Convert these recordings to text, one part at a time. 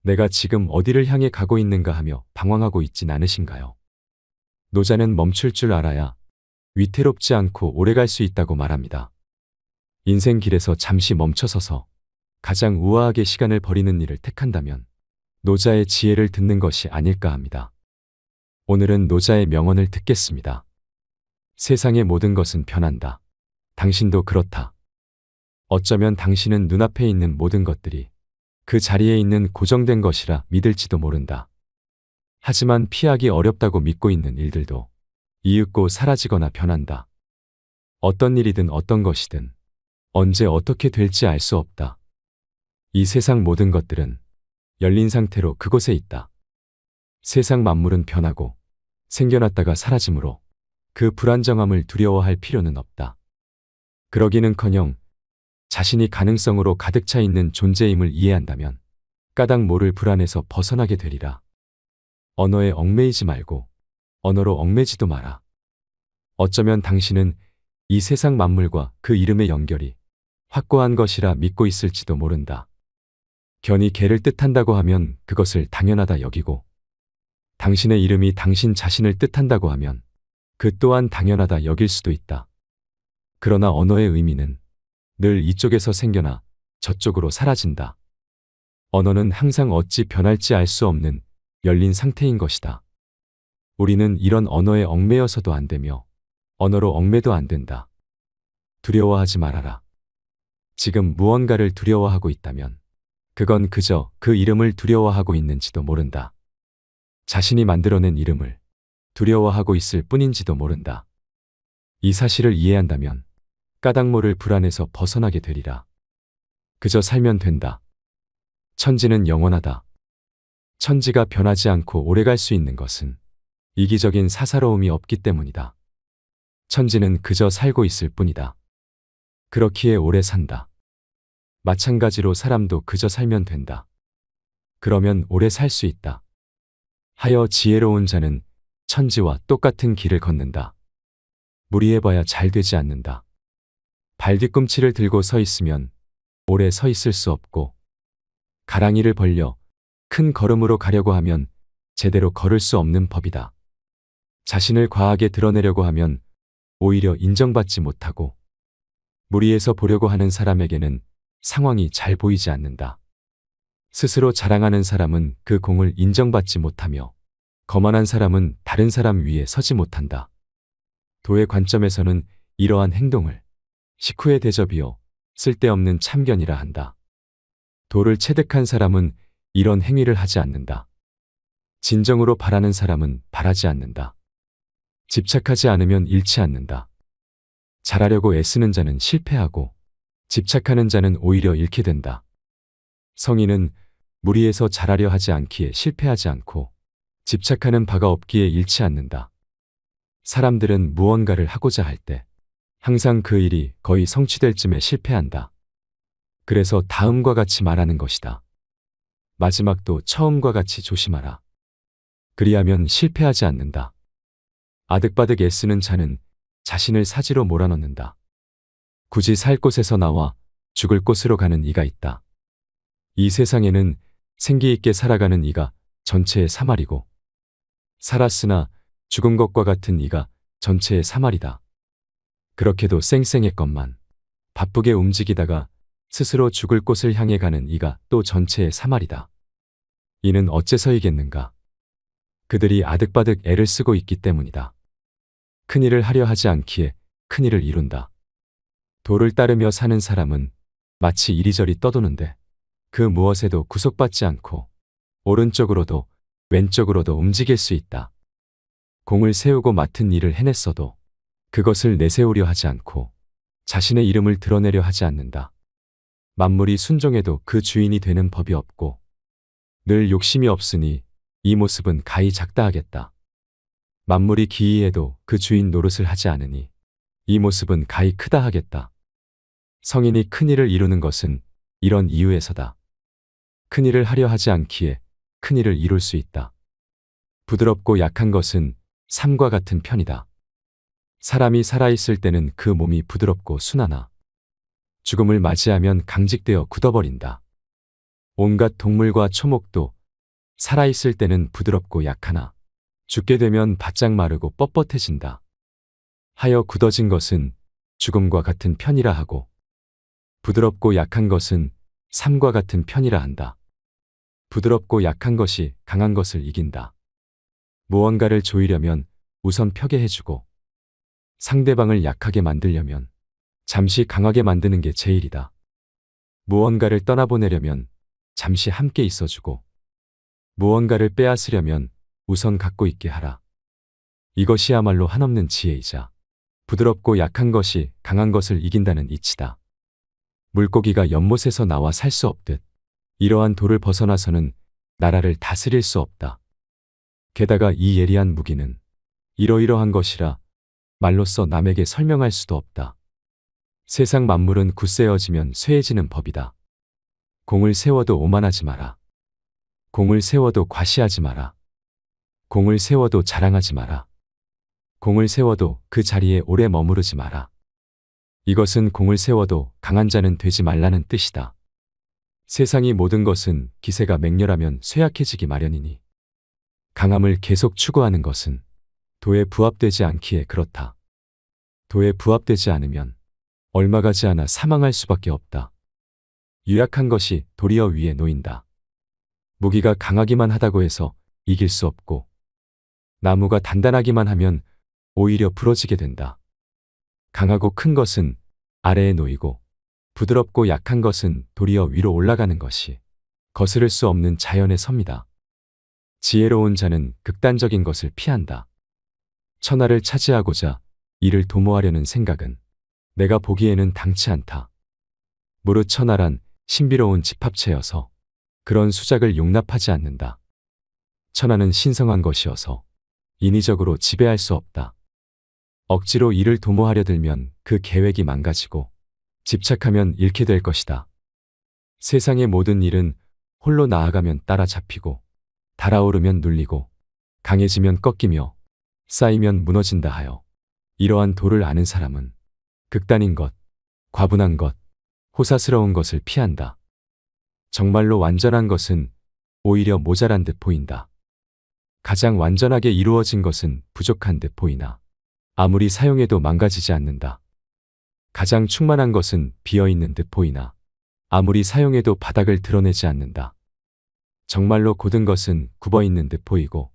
내가 지금 어디를 향해 가고 있는가 하며 방황하고 있진 않으신가요? 노자는 멈출 줄 알아야 위태롭지 않고 오래 갈 수 있다고 말합니다. 인생 길에서 잠시 멈춰서서 가장 우아하게 시간을 버리는 일을 택한다면 노자의 지혜를 듣는 것이 아닐까 합니다. 오늘은 노자의 명언을 듣겠습니다. 세상의 모든 것은 변한다. 당신도 그렇다. 어쩌면 당신은 눈앞에 있는 모든 것들이 그 자리에 있는 고정된 것이라 믿을지도 모른다. 하지만 피하기 어렵다고 믿고 있는 일들도 이윽고 사라지거나 변한다. 어떤 일이든 어떤 것이든 언제 어떻게 될지 알 수 없다. 이 세상 모든 것들은 열린 상태로 그곳에 있다. 세상 만물은 변하고 생겨났다가 사라지므로 그 불안정함을 두려워할 필요는 없다. 그러기는커녕 자신이 가능성으로 가득 차 있는 존재임을 이해한다면 까닭 모를 불안에서 벗어나게 되리라. 언어에 얽매이지 말고 언어로 얽매지도 마라. 어쩌면 당신은 이 세상 만물과 그 이름의 연결이 확고한 것이라 믿고 있을지도 모른다. 괜히 개를 뜻한다고 하면 그것을 당연하다 여기고 당신의 이름이 당신 자신을 뜻한다고 하면 그 또한 당연하다 여길 수도 있다. 그러나 언어의 의미는 늘 이쪽에서 생겨나 저쪽으로 사라진다. 언어는 항상 어찌 변할지 알 수 없는 열린 상태인 것이다. 우리는 이런 언어에 얽매여서도 안 되며 언어로 얽매도 안 된다. 두려워하지 말아라. 지금 무언가를 두려워하고 있다면 그건 그저 그 이름을 두려워하고 있는지도 모른다. 자신이 만들어낸 이름을 두려워하고 있을 뿐인지도 모른다. 이 사실을 이해한다면 까닭 모를 불안에서 벗어나게 되리라. 그저 살면 된다. 천지는 영원하다. 천지가 변하지 않고 오래 갈 수 있는 것은 이기적인 사사로움이 없기 때문이다. 천지는 그저 살고 있을 뿐이다. 그렇기에 오래 산다. 마찬가지로 사람도 그저 살면 된다. 그러면 오래 살 수 있다. 하여 지혜로운 자는 천지와 똑같은 길을 걷는다. 무리해봐야 잘 되지 않는다. 발 뒤꿈치를 들고 서 있으면 오래 서 있을 수 없고 가랑이를 벌려 큰 걸음으로 가려고 하면 제대로 걸을 수 없는 법이다. 자신을 과하게 드러내려고 하면 오히려 인정받지 못하고 무리해서 보려고 하는 사람에게는 상황이 잘 보이지 않는다. 스스로 자랑하는 사람은 그 공을 인정받지 못하며 거만한 사람은 다른 사람 위에 서지 못한다. 도의 관점에서는 이러한 행동을 식후의 대접이요 쓸데없는 참견이라 한다. 도를 체득한 사람은 이런 행위를 하지 않는다. 진정으로 바라는 사람은 바라지 않는다. 집착하지 않으면 잃지 않는다. 잘하려고 애쓰는 자는 실패하고 집착하는 자는 오히려 잃게 된다. 성인은 무리해서 잘하려 하지 않기에 실패하지 않고 집착하는 바가 없기에 잃지 않는다. 사람들은 무언가를 하고자 할 때 항상 그 일이 거의 성취될 쯤에 실패한다. 그래서 다음과 같이 말하는 것이다. 마지막도 처음과 같이 조심하라. 그리하면 실패하지 않는다. 아득바득 애쓰는 자는 자신을 사지로 몰아넣는다. 굳이 살 곳에서 나와 죽을 곳으로 가는 이가 있다. 이 세상에는 생기 있게 살아가는 이가 전체의 사말이고 살았으나 죽은 것과 같은 이가 전체의 사말이다. 그렇게도 쌩쌩했건만 바쁘게 움직이다가 스스로 죽을 곳을 향해 가는 이가 또 전체의 사말이다. 이는 어째서이겠는가? 그들이 아득바득 애를 쓰고 있기 때문이다. 큰일을 하려 하지 않기에 큰일을 이룬다. 도를 따르며 사는 사람은 마치 이리저리 떠도는데 그 무엇에도 구속받지 않고 오른쪽으로도 왼쪽으로도 움직일 수 있다. 공을 세우고 맡은 일을 해냈어도 그것을 내세우려 하지 않고 자신의 이름을 드러내려 하지 않는다. 만물이 순종해도 그 주인이 되는 법이 없고 늘 욕심이 없으니 이 모습은 가히 작다 하겠다. 만물이 기이해도 그 주인 노릇을 하지 않으니 이 모습은 가히 크다 하겠다. 성인이 큰일을 이루는 것은 이런 이유에서다. 큰일을 하려 하지 않기에 큰일을 이룰 수 있다. 부드럽고 약한 것은 삶과 같은 편이다. 사람이 살아있을 때는 그 몸이 부드럽고 순하나 죽음을 맞이하면 강직되어 굳어버린다. 온갖 동물과 초목도 살아있을 때는 부드럽고 약하나 죽게 되면 바짝 마르고 뻣뻣해진다. 하여 굳어진 것은 죽음과 같은 편이라 하고 부드럽고 약한 것은 삶과 같은 편이라 한다. 부드럽고 약한 것이 강한 것을 이긴다. 무언가를 조이려면 우선 펴게 해주고 상대방을 약하게 만들려면 잠시 강하게 만드는 게 제일이다. 무언가를 떠나보내려면 잠시 함께 있어주고 무언가를 빼앗으려면 우선 갖고 있게 하라. 이것이야말로 한없는 지혜이자 부드럽고 약한 것이 강한 것을 이긴다는 이치다. 물고기가 연못에서 나와 살 수 없듯 이러한 도를 벗어나서는 나라를 다스릴 수 없다. 게다가 이 예리한 무기는 이러이러한 것이라 말로써 남에게 설명할 수도 없다. 세상 만물은 굳세어지면 쇠해지는 법이다. 공을 세워도 오만하지 마라. 공을 세워도 과시하지 마라. 공을 세워도 자랑하지 마라. 공을 세워도 그 자리에 오래 머무르지 마라. 이것은 공을 세워도 강한 자는 되지 말라는 뜻이다. 세상의 모든 것은 기세가 맹렬하면 쇠약해지기 마련이니 강함을 계속 추구하는 것은 도에 부합되지 않기에 그렇다. 도에 부합되지 않으면 얼마 가지 않아 사망할 수밖에 없다. 유약한 것이 도리어 위에 놓인다. 무기가 강하기만 하다고 해서 이길 수 없고 나무가 단단하기만 하면 오히려 부러지게 된다. 강하고 큰 것은 아래에 놓이고 부드럽고 약한 것은 도리어 위로 올라가는 것이 거스를 수 없는 자연의 섭니다. 지혜로운 자는 극단적인 것을 피한다. 천하를 차지하고자 이를 도모하려는 생각은 내가 보기에는 당치 않다. 무릇 천하란 신비로운 집합체여서 그런 수작을 용납하지 않는다. 천하는 신성한 것이어서 인위적으로 지배할 수 없다. 억지로 이를 도모하려 들면 그 계획이 망가지고 집착하면 잃게 될 것이다. 세상의 모든 일은 홀로 나아가면 따라잡히고 달아오르면 눌리고 강해지면 꺾이며 쌓이면 무너진다 하여 이러한 도를 아는 사람은 극단인 것, 과분한 것, 호사스러운 것을 피한다. 정말로 완전한 것은 오히려 모자란 듯 보인다. 가장 완전하게 이루어진 것은 부족한 듯 보이나 아무리 사용해도 망가지지 않는다. 가장 충만한 것은 비어있는 듯 보이나 아무리 사용해도 바닥을 드러내지 않는다. 정말로 고든 것은 굽어있는 듯 보이고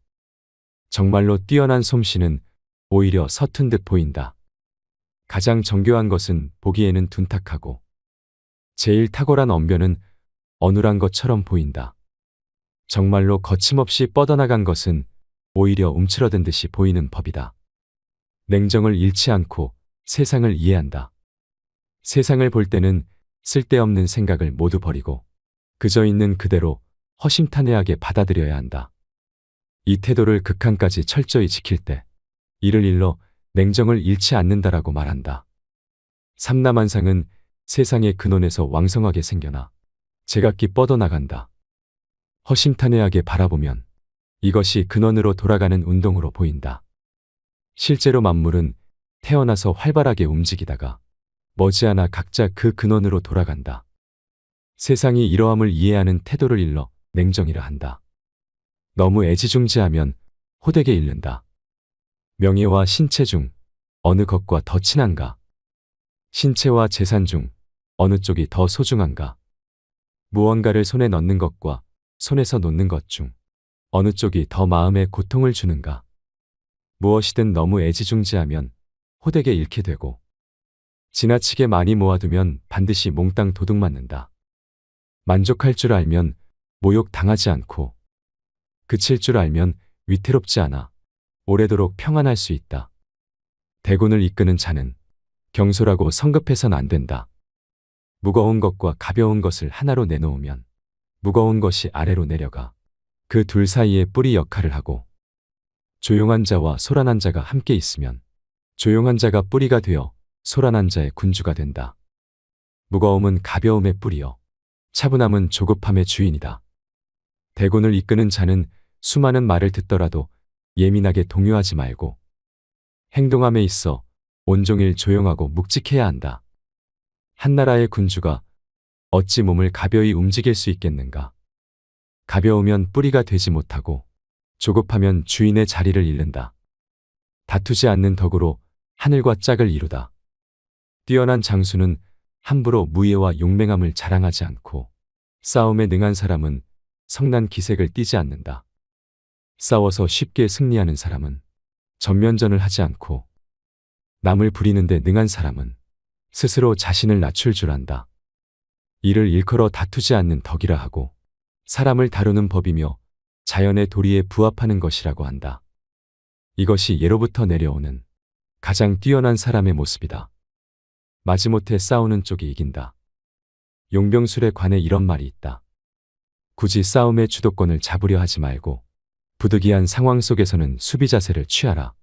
정말로 뛰어난 솜씨는 오히려 서툰 듯 보인다. 가장 정교한 것은 보기에는 둔탁하고 제일 탁월한 언변은 어눌한 것처럼 보인다. 정말로 거침없이 뻗어나간 것은 오히려 움츠러든 듯이 보이는 법이다. 냉정을 잃지 않고 세상을 이해한다. 세상을 볼 때는 쓸데없는 생각을 모두 버리고 그저 있는 그대로 허심탄회하게 받아들여야 한다. 이 태도를 극한까지 철저히 지킬 때 이를 일러 냉정을 잃지 않는다라고 말한다. 삼라만상은 세상의 근원에서 왕성하게 생겨나 제각기 뻗어나간다. 허심탄회하게 바라보면 이것이 근원으로 돌아가는 운동으로 보인다. 실제로 만물은 태어나서 활발하게 움직이다가 머지않아 각자 그 근원으로 돌아간다. 세상이 이러함을 이해하는 태도를 일러 냉정이라 한다. 너무 애지중지하면 호되게 잃는다. 명예와 신체 중 어느 것과 더 친한가? 신체와 재산 중 어느 쪽이 더 소중한가? 무언가를 손에 넣는 것과 손에서 놓는 것 중 어느 쪽이 더 마음에 고통을 주는가? 무엇이든 너무 애지중지하면 호되게 잃게 되고 지나치게 많이 모아두면 반드시 몽땅 도둑맞는다. 만족할 줄 알면 모욕 당하지 않고 그칠 줄 알면 위태롭지 않아 오래도록 평안할 수 있다. 대군을 이끄는 자는 경솔하고 성급해선 안 된다. 무거운 것과 가벼운 것을 하나로 내놓으면 무거운 것이 아래로 내려가 그 둘 사이에 뿌리 역할을 하고 조용한 자와 소란한 자가 함께 있으면 조용한 자가 뿌리가 되어 소란한 자의 군주가 된다. 무거움은 가벼움의 뿌리여 차분함은 조급함의 주인이다. 대군을 이끄는 자는 수많은 말을 듣더라도 예민하게 동요하지 말고 행동함에 있어 온종일 조용하고 묵직해야 한다. 한나라의 군주가 어찌 몸을 가벼이 움직일 수 있겠는가? 가벼우면 뿌리가 되지 못하고 조급하면 주인의 자리를 잃는다. 다투지 않는 덕으로 하늘과 짝을 이루다. 뛰어난 장수는 함부로 무예와 용맹함을 자랑하지 않고 싸움에 능한 사람은 성난 기색을 띠지 않는다. 싸워서 쉽게 승리하는 사람은 전면전을 하지 않고 남을 부리는데 능한 사람은 스스로 자신을 낮출 줄 안다. 이를 일컬어 다투지 않는 덕이라 하고 사람을 다루는 법이며 자연의 도리에 부합하는 것이라고 한다. 이것이 예로부터 내려오는 가장 뛰어난 사람의 모습이다. 마지못해 싸우는 쪽이 이긴다. 용병술에 관해 이런 말이 있다. 굳이 싸움의 주도권을 잡으려 하지 말고 부득이한 상황 속에서는 수비 자세를 취하라.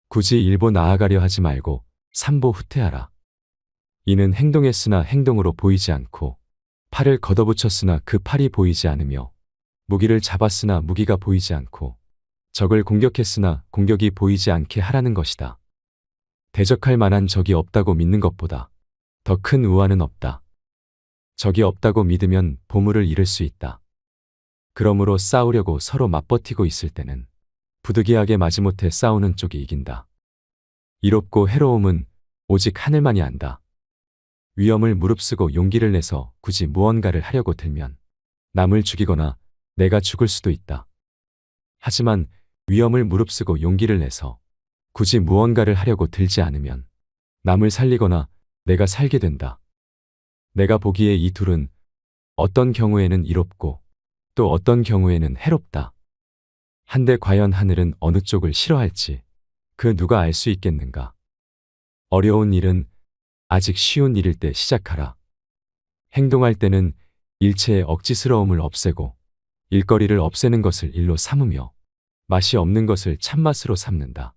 굳이 일보 나아가려 하지 말고 삼보 후퇴하라. 이는 행동했으나 행동으로 보이지 않고 팔을 걷어붙였으나 그 팔이 보이지 않으며 무기를 잡았으나 무기가 보이지 않고 적을 공격했으나 공격이 보이지 않게 하라는 것이다. 대적할 만한 적이 없다고 믿는 것보다 더 큰 우환은 없다. 적이 없다고 믿으면 보물을 잃을 수 있다. 그러므로 싸우려고 서로 맞버티고 있을 때는 부득이하게 마지못해 싸우는 쪽이 이긴다. 이롭고 해로움은 오직 하늘만이 안다. 위험을 무릅쓰고 용기를 내서 굳이 무언가를 하려고 들면 남을 죽이거나 내가 죽을 수도 있다. 하지만 위험을 무릅쓰고 용기를 내서 굳이 무언가를 하려고 들지 않으면 남을 살리거나 내가 살게 된다. 내가 보기에 이 둘은 어떤 경우에는 이롭고 또 어떤 경우에는 해롭다. 한데 과연 하늘은 어느 쪽을 싫어할지 그 누가 알 수 있겠는가. 어려운 일은 아직 쉬운 일일 때 시작하라. 행동할 때는 일체의 억지스러움을 없애고 일거리를 없애는 것을 일로 삼으며 맛이 없는 것을 참맛으로 삼는다.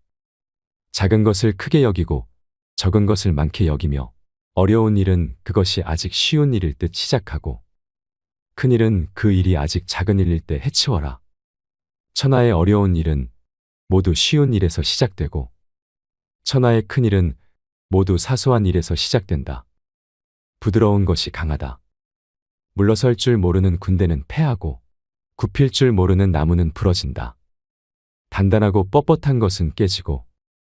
작은 것을 크게 여기고 적은 것을 많게 여기며 어려운 일은 그것이 아직 쉬운 일일 듯 시작하고 큰 일은 그 일이 아직 작은 일일 때 해치워라. 천하의 어려운 일은 모두 쉬운 일에서 시작되고 천하의 큰 일은 모두 사소한 일에서 시작된다. 부드러운 것이 강하다. 물러설 줄 모르는 군대는 패하고 굽힐 줄 모르는 나무는 부러진다. 단단하고 뻣뻣한 것은 깨지고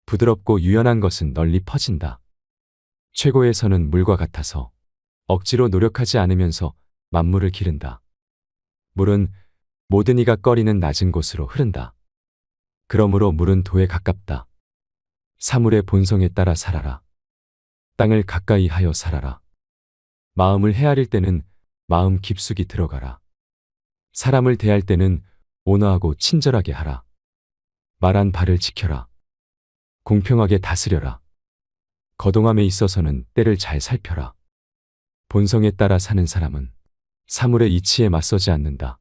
부드럽고 유연한 것은 널리 퍼진다. 최고의 선은 물과 같아서 억지로 노력하지 않으면서 만물을 기른다. 물은 모든 이가 꺼리는 낮은 곳으로 흐른다. 그러므로 물은 도에 가깝다. 사물의 본성에 따라 살아라. 땅을 가까이 하여 살아라. 마음을 헤아릴 때는 마음 깊숙이 들어가라. 사람을 대할 때는 온화하고 친절하게 하라. 말한 바를 지켜라. 공평하게 다스려라. 거동함에 있어서는 때를 잘 살펴라. 본성에 따라 사는 사람은 사물의 이치에 맞서지 않는다.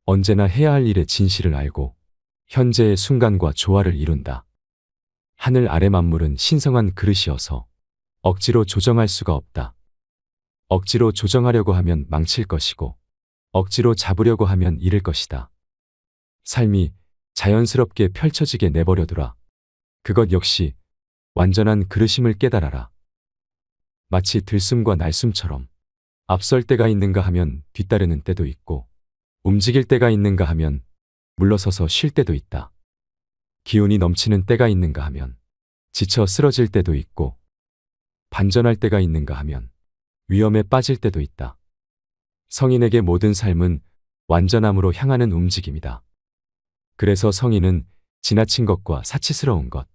언제나 해야 할 일의 진실을 알고 현재의 순간과 조화를 이룬다. 하늘 아래 만물은 신성한 그릇이어서 억지로 조정할 수가 없다. 억지로 조정하려고 하면 망칠 것이고 억지로 잡으려고 하면 잃을 것이다. 삶이 자연스럽게 펼쳐지게 내버려두라. 그것 역시 완전한 그릇임을 깨달아라. 마치 들숨과 날숨처럼 앞설 때가 있는가 하면 뒤따르는 때도 있고 움직일 때가 있는가 하면 물러서서 쉴 때도 있다. 기운이 넘치는 때가 있는가 하면 지쳐 쓰러질 때도 있고 반전할 때가 있는가 하면 위험에 빠질 때도 있다. 성인에게 모든 삶은 완전함으로 향하는 움직임이다. 그래서 성인은 지나친 것과 사치스러운 것,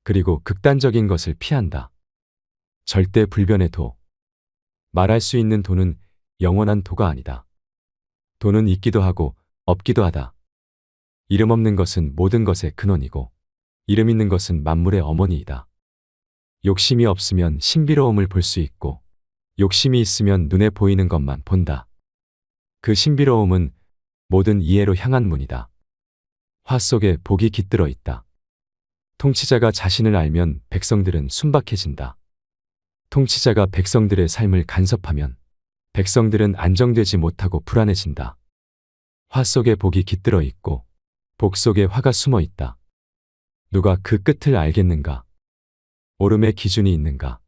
그리고 극단적인 것을 피한다. 절대 불변의 도. 말할 수 있는 도는 영원한 도가 아니다. 도는 있기도 하고 없기도 하다. 이름 없는 것은 모든 것의 근원이고 이름 있는 것은 만물의 어머니이다. 욕심이 없으면 신비로움을 볼 수 있고 욕심이 있으면 눈에 보이는 것만 본다. 그 신비로움은 모든 이해로 향한 문이다. 화 속에 복이 깃들어 있다. 통치자가 자신을 알면 백성들은 순박해진다. 통치자가 백성들의 삶을 간섭하면 백성들은 안정되지 못하고 불안해진다. 화 속에 복이 깃들어 있고 복 속에 화가 숨어 있다. 누가 그 끝을 알겠는가? 옳음의 기준이 있는가?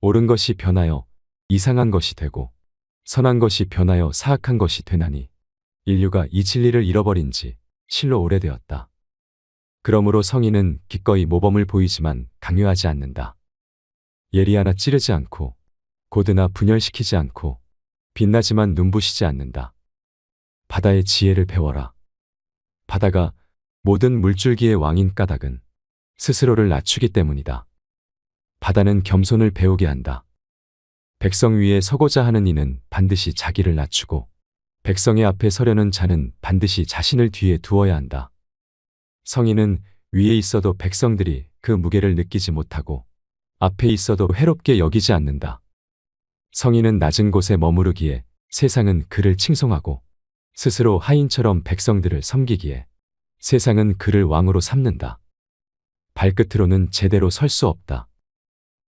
옳은 것이 변하여 이상한 것이 되고 선한 것이 변하여 사악한 것이 되나니 인류가 이 진리를 잃어버린 지 실로 오래되었다. 그러므로 성인은 기꺼이 모범을 보이지만 강요하지 않는다. 예리하나 찌르지 않고 고드나 분열시키지 않고 빛나지만 눈부시지 않는다. 바다의 지혜를 배워라. 바다가 모든 물줄기의 왕인 까닭은 스스로를 낮추기 때문이다. 바다는 겸손을 배우게 한다. 백성 위에 서고자 하는 이는 반드시 자기를 낮추고 백성의 앞에 서려는 자는 반드시 자신을 뒤에 두어야 한다. 성인은 위에 있어도 백성들이 그 무게를 느끼지 못하고 앞에 있어도 해롭게 여기지 않는다. 성인은 낮은 곳에 머무르기에 세상은 그를 칭송하고 스스로 하인처럼 백성들을 섬기기에 세상은 그를 왕으로 삼는다. 발끝으로는 제대로 설 수 없다.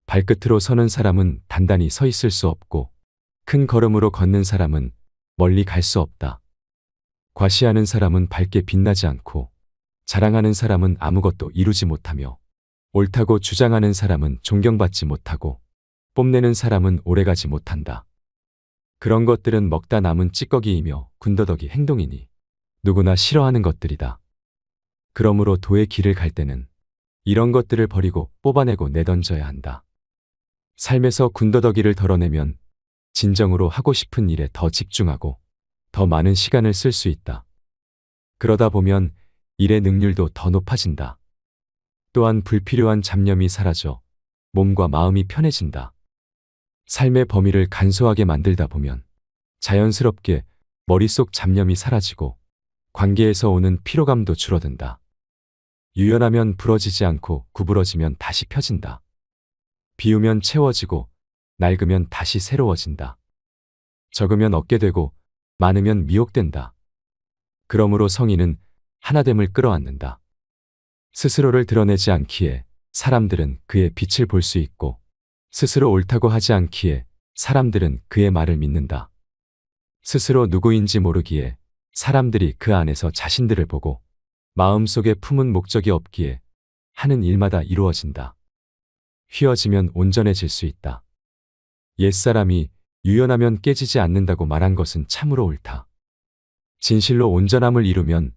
발끝으로 서는 사람은 단단히 서 있을 수 없고 큰 걸음으로 걷는 사람은 멀리 갈 수 없다. 과시하는 사람은 밝게 빛나지 않고 자랑하는 사람은 아무것도 이루지 못하며 옳다고 주장하는 사람은 존경받지 못하고 뽐내는 사람은 오래가지 못한다. 그런 것들은 먹다 남은 찌꺼기이며 군더더기 행동이니 누구나 싫어하는 것들이다. 그러므로 도의 길을 갈 때는 이런 것들을 버리고 뽑아내고 내던져야 한다. 삶에서 군더더기를 덜어내면 진정으로 하고 싶은 일에 더 집중하고 더 많은 시간을 쓸 수 있다. 그러다 보면 일의 능률도 더 높아진다. 또한 불필요한 잡념이 사라져 몸과 마음이 편해진다. 삶의 범위를 간소하게 만들다 보면 자연스럽게 머릿속 잡념이 사라지고 관계에서 오는 피로감도 줄어든다. 유연하면 부러지지 않고 구부러지면 다시 펴진다. 비우면 채워지고 낡으면 다시 새로워진다. 적으면 얻게 되고 많으면 미혹된다. 그러므로 성인은 하나됨을 끌어안는다. 스스로를 드러내지 않기에 사람들은 그의 빛을 볼 수 있고 스스로 옳다고 하지 않기에 사람들은 그의 말을 믿는다. 스스로 누구인지 모르기에 사람들이 그 안에서 자신들을 보고 마음속에 품은 목적이 없기에 하는 일마다 이루어진다. 휘어지면 온전해질 수 있다. 옛사람이 유연하면 깨지지 않는다고 말한 것은 참으로 옳다. 진실로 온전함을 이루면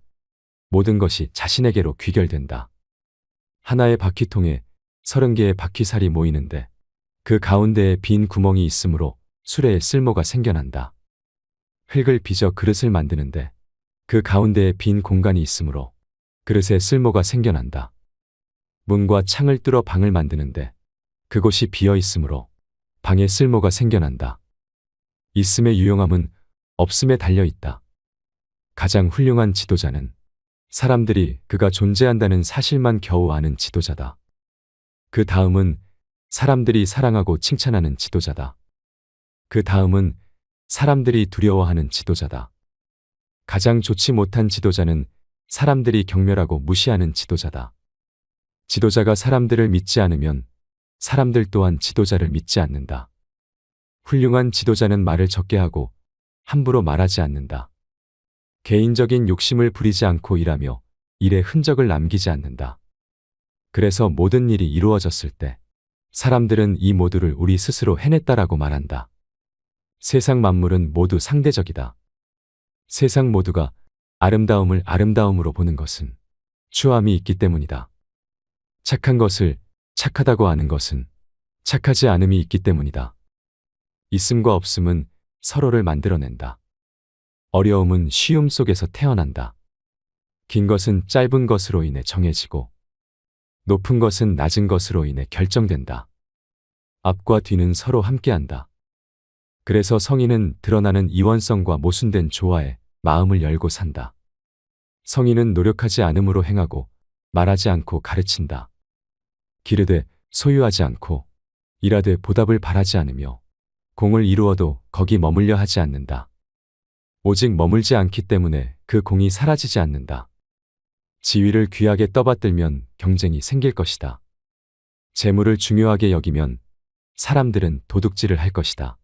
모든 것이 자신에게로 귀결된다. 하나의 바퀴통에 30개의 바퀴살이 모이는데 그 가운데에 빈 구멍이 있으므로 수레에 쓸모가 생겨난다. 흙을 빚어 그릇을 만드는데 그 가운데에 빈 공간이 있으므로 그릇에 쓸모가 생겨난다. 문과 창을 뚫어 방을 만드는데 그곳이 비어 있으므로 방에 쓸모가 생겨난다. 있음의 유용함은 없음에 달려 있다. 가장 훌륭한 지도자는 사람들이 그가 존재한다는 사실만 겨우 아는 지도자다. 그 다음은 사람들이 사랑하고 칭찬하는 지도자다. 그 다음은 사람들이 두려워하는 지도자다. 가장 좋지 못한 지도자는 사람들이 경멸하고 무시하는 지도자다. 지도자가 사람들을 믿지 않으면 사람들 또한 지도자를 믿지 않는다. 훌륭한 지도자는 말을 적게 하고 함부로 말하지 않는다. 개인적인 욕심을 부리지 않고 일하며 일의 흔적을 남기지 않는다. 그래서 모든 일이 이루어졌을 때 사람들은 이 모두를 우리 스스로 해냈다라고 말한다. 세상 만물은 모두 상대적이다. 세상 모두가 아름다움을 아름다움으로 보는 것은 추함이 있기 때문이다. 착한 것을 착하다고 아는 것은 착하지 않음이 있기 때문이다. 있음과 없음은 서로를 만들어낸다. 어려움은 쉬움 속에서 태어난다. 긴 것은 짧은 것으로 인해 정해지고 높은 것은 낮은 것으로 인해 결정된다. 앞과 뒤는 서로 함께한다. 그래서 성인은 드러나는 이원성과 모순된 조화에 마음을 열고 산다. 성인은 노력하지 않음으로 행하고 말하지 않고 가르친다. 기르되 소유하지 않고 일하되 보답을 바라지 않으며 공을 이루어도 거기 머물려 하지 않는다. 오직 머물지 않기 때문에 그 공이 사라지지 않는다. 지위를 귀하게 떠받들면 경쟁이 생길 것이다. 재물을 중요하게 여기면 사람들은 도둑질을 할 것이다.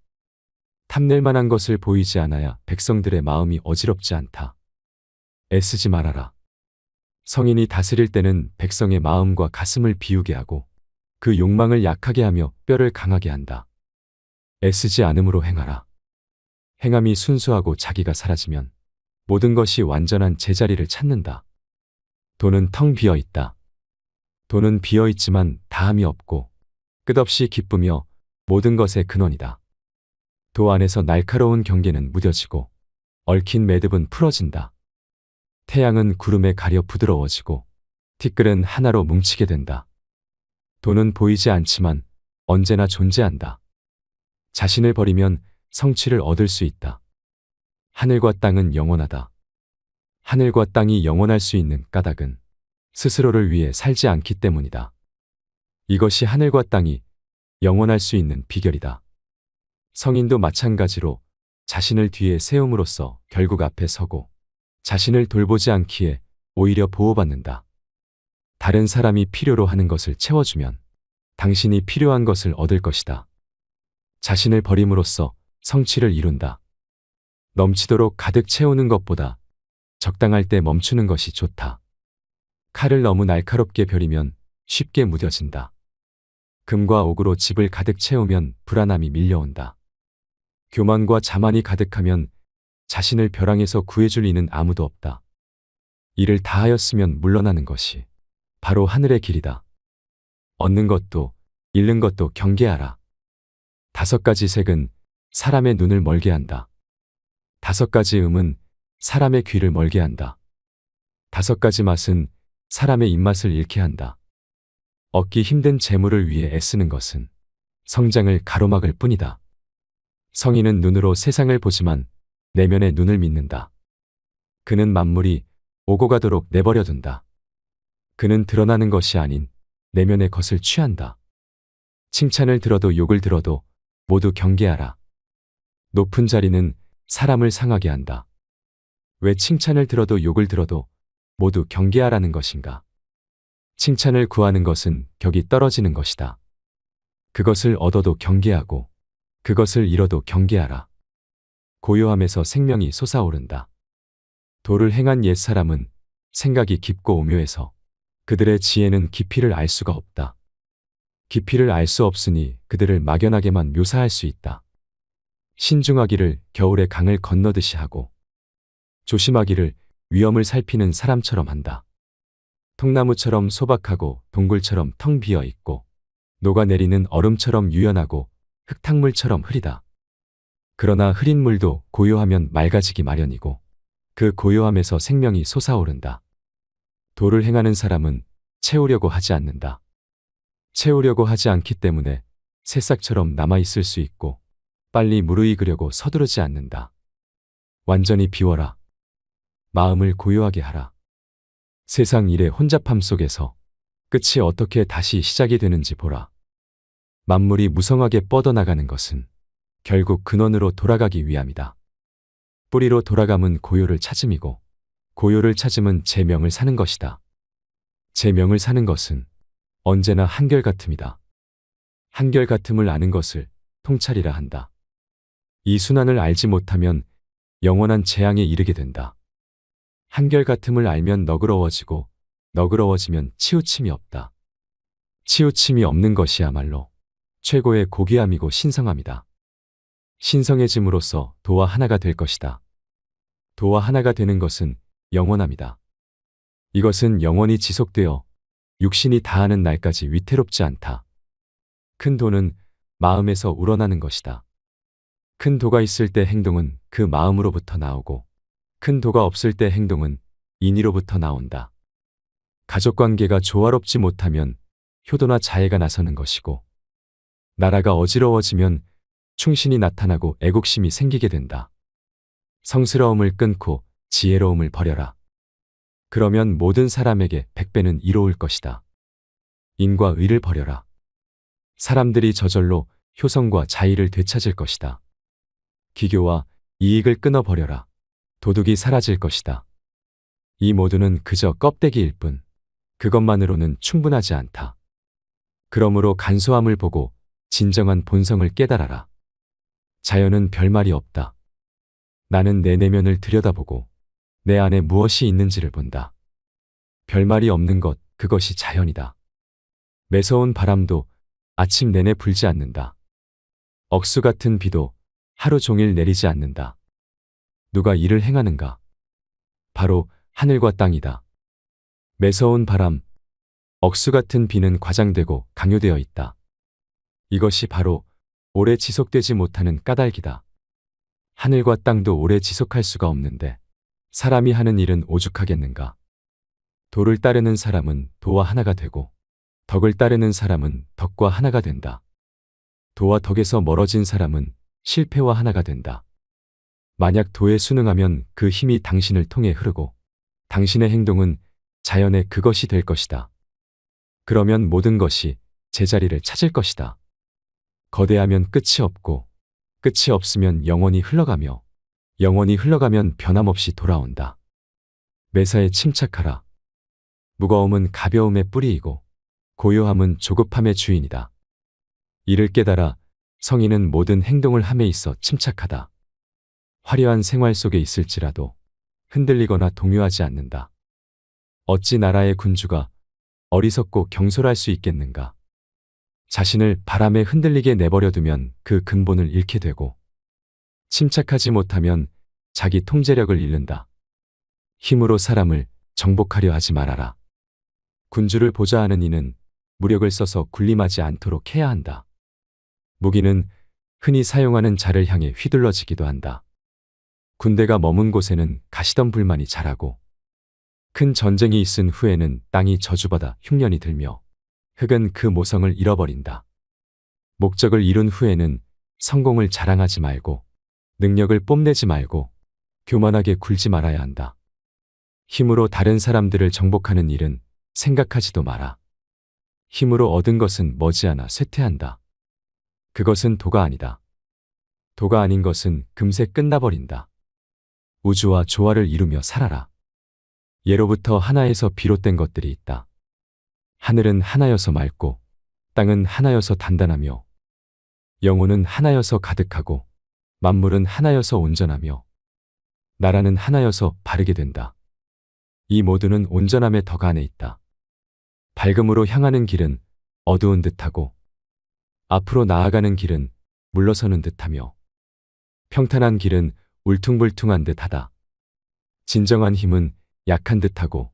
탐낼 만한 것을 보이지 않아야 백성들의 마음이 어지럽지 않다. 애쓰지 말아라. 성인이 다스릴 때는 백성의 마음과 가슴을 비우게 하고 그 욕망을 약하게 하며 뼈를 강하게 한다. 애쓰지 않음으로 행하라. 행함이 순수하고 자기가 사라지면 모든 것이 완전한 제자리를 찾는다. 도는 텅 비어 있다. 도는 비어 있지만 다함이 없고 끝없이 기쁘며 모든 것의 근원이다. 도 안에서 날카로운 경계는 무뎌지고 얽힌 매듭은 풀어진다. 태양은 구름에 가려 부드러워지고 티끌은 하나로 뭉치게 된다. 도는 보이지 않지만 언제나 존재한다. 자신을 버리면 성취를 얻을 수 있다. 하늘과 땅은 영원하다. 하늘과 땅이 영원할 수 있는 까닭은 스스로를 위해 살지 않기 때문이다. 이것이 하늘과 땅이 영원할 수 있는 비결이다. 성인도 마찬가지로 자신을 뒤에 세움으로써 결국 앞에 서고 자신을 돌보지 않기에 오히려 보호받는다. 다른 사람이 필요로 하는 것을 채워주면 당신이 필요한 것을 얻을 것이다. 자신을 버림으로써 성취를 이룬다. 넘치도록 가득 채우는 것보다 적당할 때 멈추는 것이 좋다. 칼을 너무 날카롭게 벼리면 쉽게 무뎌진다. 금과 옥으로 집을 가득 채우면 불안함이 밀려온다. 교만과 자만이 가득하면 자신을 벼랑에서 구해줄 이는 아무도 없다. 이를 다하였으면 물러나는 것이 바로 하늘의 길이다. 얻는 것도 잃는 것도 경계하라. 5가지 색은 사람의 눈을 멀게 한다. 5가지 음은 사람의 귀를 멀게 한다. 5가지 맛은 사람의 입맛을 잃게 한다. 얻기 힘든 재물을 위해 애쓰는 것은 성장을 가로막을 뿐이다. 성인은 눈으로 세상을 보지만 내면의 눈을 믿는다. 그는 만물이 오고 가도록 내버려둔다. 그는 드러나는 것이 아닌 내면의 것을 취한다. 칭찬을 들어도 욕을 들어도 모두 경계하라. 높은 자리는 사람을 상하게 한다. 왜 칭찬을 들어도 욕을 들어도 모두 경계하라는 것인가? 칭찬을 구하는 것은 격이 떨어지는 것이다. 그것을 얻어도 경계하고 그것을 잃어도 경계하라. 고요함에서 생명이 솟아오른다. 도를 행한 옛사람은 생각이 깊고 오묘해서 그들의 지혜는 깊이를 알 수가 없다. 깊이를 알 수 없으니 그들을 막연하게만 묘사할 수 있다. 신중하기를 겨울의 강을 건너듯이 하고 조심하기를 위험을 살피는 사람처럼 한다. 통나무처럼 소박하고 동굴처럼 텅 비어 있고 녹아내리는 얼음처럼 유연하고 흙탕물처럼 흐리다. 그러나 흐린 물도 고요하면 맑아지기 마련이고 그 고요함에서 생명이 솟아오른다. 도를 행하는 사람은 채우려고 하지 않는다. 채우려고 하지 않기 때문에 새싹처럼 남아있을 수 있고 빨리 무르익으려고 서두르지 않는다. 완전히 비워라. 마음을 고요하게 하라. 세상 일의 혼잡함 속에서 끝이 어떻게 다시 시작이 되는지 보라. 만물이 무성하게 뻗어나가는 것은 결국 근원으로 돌아가기 위함이다. 뿌리로 돌아감은 고요를 찾음이고 고요를 찾음은 제명을 사는 것이다. 제명을 사는 것은 언제나 한결같음이다. 한결같음을 아는 것을 통찰이라 한다. 이 순환을 알지 못하면 영원한 재앙에 이르게 된다. 한결같음을 알면 너그러워지고 너그러워지면 치우침이 없다. 치우침이 없는 것이야말로 최고의 고귀함이고 신성함이다. 신성해짐으로써 도와 하나가 될 것이다. 도와 하나가 되는 것은 영원함이다. 이것은 영원히 지속되어 육신이 다하는 날까지 위태롭지 않다. 큰 도는 마음에서 우러나는 것이다. 큰 도가 있을 때 행동은 그 마음으로부터 나오고 큰 도가 없을 때 행동은 인의로부터 나온다. 가족관계가 조화롭지 못하면 효도나 자애가 나서는 것이고 나라가 어지러워지면 충신이 나타나고 애국심이 생기게 된다. 성스러움을 끊고 지혜로움을 버려라. 그러면 모든 사람에게 100배는 이로울 것이다. 인과 의를 버려라. 사람들이 저절로 효성과 자의를 되찾을 것이다. 기교와 이익을 끊어버려라. 도둑이 사라질 것이다. 이 모두는 그저 껍데기일 뿐 그것만으로는 충분하지 않다. 그러므로 간소함을 보고 진정한 본성을 깨달아라. 자연은 별말이 없다. 나는 내 내면을 들여다보고 내 안에 무엇이 있는지를 본다. 별말이 없는 것, 그것이 자연이다. 매서운 바람도 아침 내내 불지 않는다. 억수 같은 비도 하루 종일 내리지 않는다. 누가 이를 행하는가? 바로 하늘과 땅이다. 매서운 바람, 억수 같은 비는 과장되고 강요되어 있다. 이것이 바로 오래 지속되지 못하는 까닭이다. 하늘과 땅도 오래 지속할 수가 없는데 사람이 하는 일은 오죽하겠는가. 도를 따르는 사람은 도와 하나가 되고 덕을 따르는 사람은 덕과 하나가 된다. 도와 덕에서 멀어진 사람은 실패와 하나가 된다. 만약 도에 순응하면 그 힘이 당신을 통해 흐르고 당신의 행동은 자연의 그것이 될 것이다. 그러면 모든 것이 제자리를 찾을 것이다. 거대하면 끝이 없고 끝이 없으면 영원히 흘러가며 영원히 흘러가면 변함없이 돌아온다. 매사에 침착하라. 무거움은 가벼움의 뿌리이고 고요함은 조급함의 주인이다. 이를 깨달아 성인은 모든 행동을 함에 있어 침착하다. 화려한 생활 속에 있을지라도 흔들리거나 동요하지 않는다. 어찌 나라의 군주가 어리석고 경솔할 수 있겠는가. 자신을 바람에 흔들리게 내버려두면 그 근본을 잃게 되고 침착하지 못하면 자기 통제력을 잃는다. 힘으로 사람을 정복하려 하지 말아라. 군주를 보좌하는 이는 무력을 써서 군림하지 않도록 해야 한다. 무기는 흔히 사용하는 자를 향해 휘둘러지기도 한다. 군대가 머문 곳에는 가시덤불만이 자라고 큰 전쟁이 있은 후에는 땅이 저주받아 흉년이 들며 흙은 그 모성을 잃어버린다. 목적을 이룬 후에는 성공을 자랑하지 말고 능력을 뽐내지 말고 교만하게 굴지 말아야 한다. 힘으로 다른 사람들을 정복하는 일은 생각하지도 마라. 힘으로 얻은 것은 머지않아 쇠퇴한다. 그것은 도가 아니다. 도가 아닌 것은 금세 끝나버린다. 우주와 조화를 이루며 살아라. 예로부터 하나에서 비롯된 것들이 있다. 하늘은 하나여서 맑고 땅은 하나여서 단단하며 영혼은 하나여서 가득하고 만물은 하나여서 온전하며 나라는 하나여서 바르게 된다. 이 모두는 온전함의 덕 안에 있다. 밝음으로 향하는 길은 어두운 듯하고 앞으로 나아가는 길은 물러서는 듯하며 평탄한 길은 울퉁불퉁한 듯하다. 진정한 힘은 약한 듯하고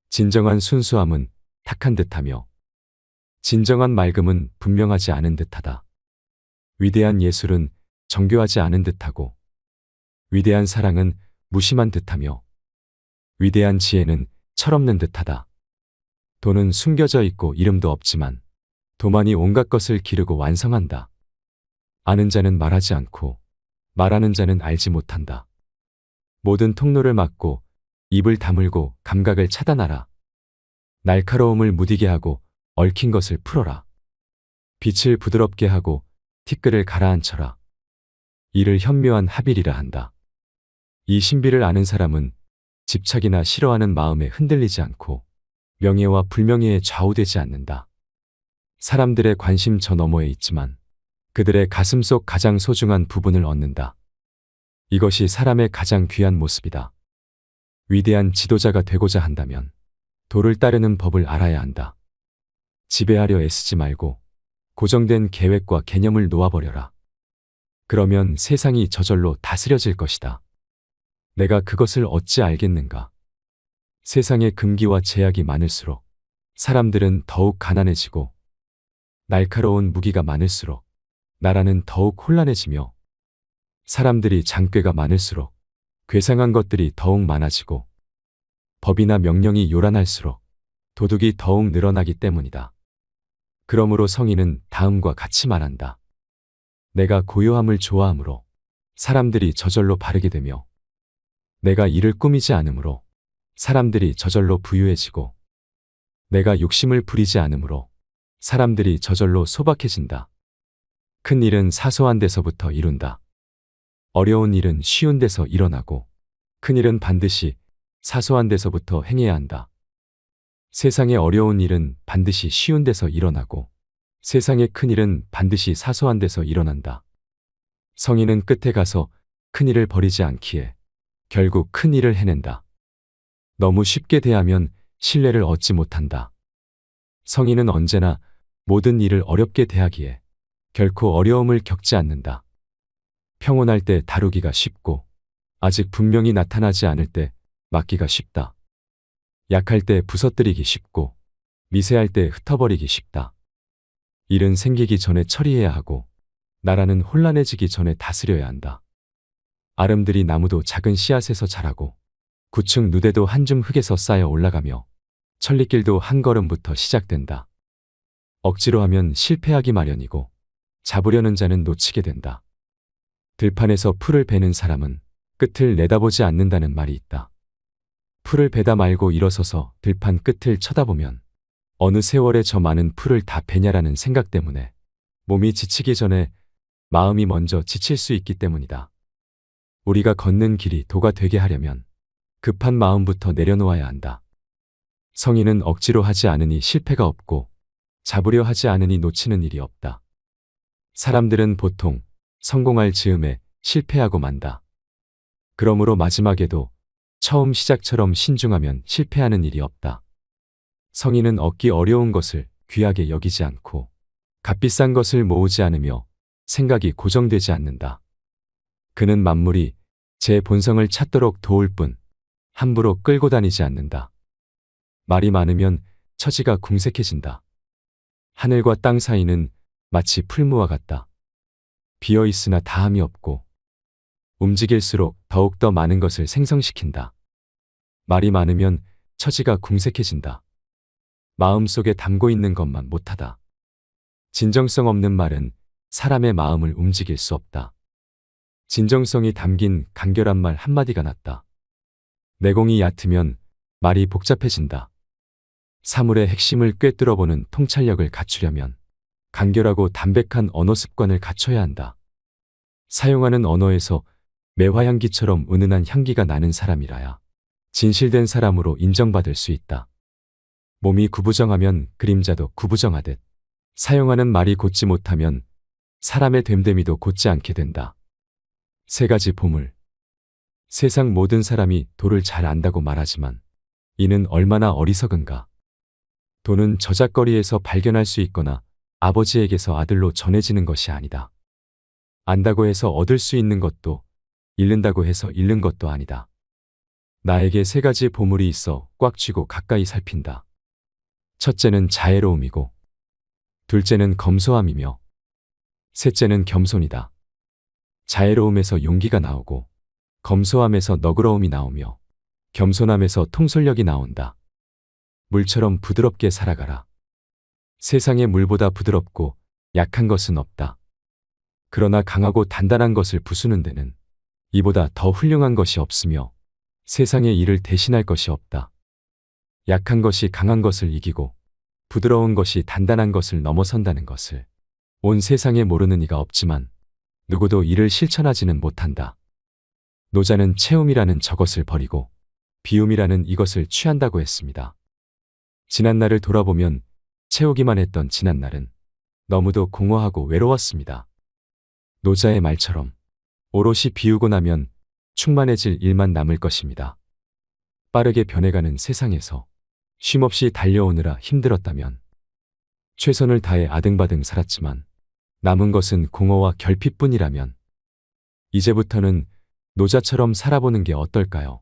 진정한 순수함은 탁한 듯하며 진정한 맑음은 분명하지 않은 듯하다. 위대한 예술은 정교하지 않은 듯하고 위대한 사랑은 무심한 듯하며 위대한 지혜는 철없는 듯하다. 도는 숨겨져 있고 이름도 없지만 도만이 온갖 것을 기르고 완성한다. 아는 자는 말하지 않고 말하는 자는 알지 못한다. 모든 통로를 막고 입을 다물고 감각을 차단하라. 날카로움을 무디게 하고 얽힌 것을 풀어라. 빛을 부드럽게 하고 티끌을 가라앉혀라. 이를 현묘한 합일이라 한다. 이 신비를 아는 사람은 집착이나 싫어하는 마음에 흔들리지 않고 명예와 불명예에 좌우되지 않는다. 사람들의 관심 저 너머에 있지만 그들의 가슴 속 가장 소중한 부분을 얻는다. 이것이 사람의 가장 귀한 모습이다. 위대한 지도자가 되고자 한다면 도를 따르는 법을 알아야 한다. 지배하려 애쓰지 말고 고정된 계획과 개념을 놓아버려라. 그러면 세상이 저절로 다스려질 것이다. 내가 그것을 어찌 알겠는가? 세상의 금기와 제약이 많을수록 사람들은 더욱 가난해지고 날카로운 무기가 많을수록 나라는 더욱 혼란해지며 사람들이 장꾀가 많을수록 괴상한 것들이 더욱 많아지고 법이나 명령이 요란할수록 도둑이 더욱 늘어나기 때문이다. 그러므로 성인은 다음과 같이 말한다. 내가 고요함을 좋아하므로 사람들이 저절로 바르게 되며 내가 이를 꾸미지 않으므로 사람들이 저절로 부유해지고 내가 욕심을 부리지 않으므로 사람들이 저절로 소박해진다. 큰 일은 사소한 데서부터 이룬다. 어려운 일은 쉬운 데서 일어나고 큰 일은 반드시 사소한 데서부터 행해야 한다. 세상의 어려운 일은 반드시 쉬운 데서 일어나고 세상의 큰 일은 반드시 사소한 데서 일어난다. 성인은 끝에 가서 큰 일을 버리지 않기에 결국 큰 일을 해낸다. 너무 쉽게 대하면 신뢰를 얻지 못한다. 성인은 언제나 모든 일을 어렵게 대하기에 결코 어려움을 겪지 않는다. 평온할 때 다루기가 쉽고 아직 분명히 나타나지 않을 때 막기가 쉽다. 약할 때 부서뜨리기 쉽고 미세할 때 흩어버리기 쉽다. 일은 생기기 전에 처리해야 하고 나라는 혼란해지기 전에 다스려야 한다. 아름드리 나무도 작은 씨앗에서 자라고 구층 누대도 한 줌 흙에서 쌓여 올라가며 천리길도 한 걸음부터 시작된다. 억지로 하면 실패하기 마련이고 잡으려는 자는 놓치게 된다. 들판에서 풀을 베는 사람은 끝을 내다보지 않는다는 말이 있다. 풀을 베다 말고 일어서서 들판 끝을 쳐다보면 어느 세월에 저 많은 풀을 다 베냐라는 생각 때문에 몸이 지치기 전에 마음이 먼저 지칠 수 있기 때문이다. 우리가 걷는 길이 도가 되게 하려면 급한 마음부터 내려놓아야 한다. 성인은 억지로 하지 않으니 실패가 없고 잡으려 하지 않으니 놓치는 일이 없다. 사람들은 보통 성공할 즈음에 실패하고 만다. 그러므로 마지막에도 처음 시작처럼 신중하면 실패하는 일이 없다. 성인은 얻기 어려운 것을 귀하게 여기지 않고 값비싼 것을 모으지 않으며 생각이 고정되지 않는다. 그는 만물이 제 본성을 찾도록 도울 뿐 함부로 끌고 다니지 않는다. 말이 많으면 처지가 궁색해진다. 하늘과 땅 사이는 마치 풀무와 같다. 비어있으나 다함이 없고 움직일수록 더욱더 많은 것을 생성시킨다. 말이 많으면 처지가 궁색해진다. 마음속에 담고 있는 것만 못하다. 진정성 없는 말은 사람의 마음을 움직일 수 없다. 진정성이 담긴 간결한 말 한마디가 낫다. 내공이 얕으면 말이 복잡해진다. 사물의 핵심을 꿰뚫어보는 통찰력을 갖추려면 간결하고 담백한 언어 습관을 갖춰야 한다. 사용하는 언어에서 매화향기처럼 은은한 향기가 나는 사람이라야 진실된 사람으로 인정받을 수 있다. 몸이 구부정하면 그림자도 구부정하듯 사용하는 말이 곧지 못하면 사람의 됨됨이도 곧지 않게 된다. 세 가지 보물. 세상 모든 사람이 도를 잘 안다고 말하지만 이는 얼마나 어리석은가. 도는 저작거리에서 발견할 수 있거나 아버지에게서 아들로 전해지는 것이 아니다. 안다고 해서 얻을 수 있는 것도 잃는다고 해서 잃는 것도 아니다. 나에게 세 가지 보물이 있어 꽉 쥐고 가까이 살핀다. 첫째는 자애로움이고 둘째는 검소함이며 셋째는 겸손이다. 자애로움에서 용기가 나오고 검소함에서 너그러움이 나오며 겸손함에서 통솔력이 나온다. 물처럼 부드럽게 살아가라. 세상에 물보다 부드럽고 약한 것은 없다. 그러나 강하고 단단한 것을 부수는 데는 이보다 더 훌륭한 것이 없으며 세상의 일을 대신할 것이 없다. 약한 것이 강한 것을 이기고 부드러운 것이 단단한 것을 넘어선다는 것을 온 세상에 모르는 이가 없지만 누구도 이를 실천하지는 못한다. 노자는 채움이라는 저것을 버리고 비움이라는 이것을 취한다고 했습니다. 지난날을 돌아보면 채우기만 했던 지난날은 너무도 공허하고 외로웠습니다. 노자의 말처럼 오롯이 비우고 나면 충만해질 일만 남을 것입니다. 빠르게 변해가는 세상에서 쉼없이 달려오느라 힘들었다면 최선을 다해 아등바등 살았지만 남은 것은 공허와 결핍뿐이라면 이제부터는 노자처럼 살아보는 게 어떨까요?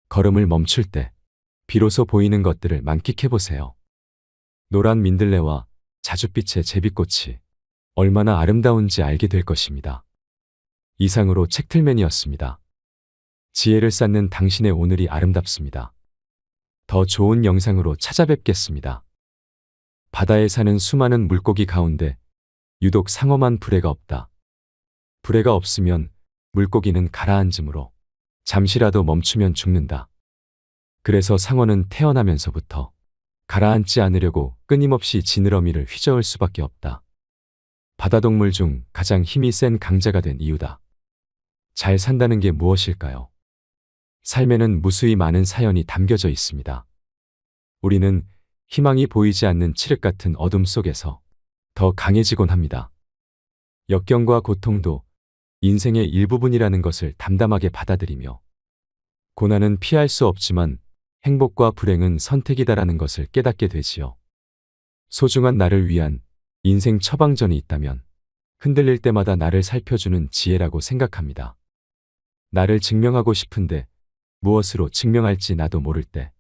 걸음을 멈출 때 비로소 보이는 것들을 만끽해보세요. 노란 민들레와 자줏빛의 제비꽃이 얼마나 아름다운지 알게 될 것입니다. 이상으로 책틀맨이었습니다. 지혜를 쌓는 당신의 오늘이 아름답습니다. 더 좋은 영상으로 찾아뵙겠습니다. 바다에 사는 수많은 물고기 가운데 유독 상어만 불에가 없다. 불에가 없으면 물고기는 가라앉으므로 잠시라도 멈추면 죽는다. 그래서 상어는 태어나면서부터 가라앉지 않으려고 끊임없이 지느러미를 휘저을 수밖에 없다. 바다동물 중 가장 힘이 센 강자가 된 이유다. 잘 산다는 게 무엇일까요? 삶에는 무수히 많은 사연이 담겨져 있습니다. 우리는 희망이 보이지 않는 칠흑 같은 어둠 속에서 더 강해지곤 합니다. 역경과 고통도 인생의 일부분이라는 것을 담담하게 받아들이며 고난은 피할 수 없지만 행복과 불행은 선택이다라는 것을 깨닫게 되지요. 소중한 나를 위한 인생 처방전이 있다면 흔들릴 때마다 나를 살펴주는 지혜라고 생각합니다. 나를 증명하고 싶은데 무엇으로 증명할지 나도 모를 때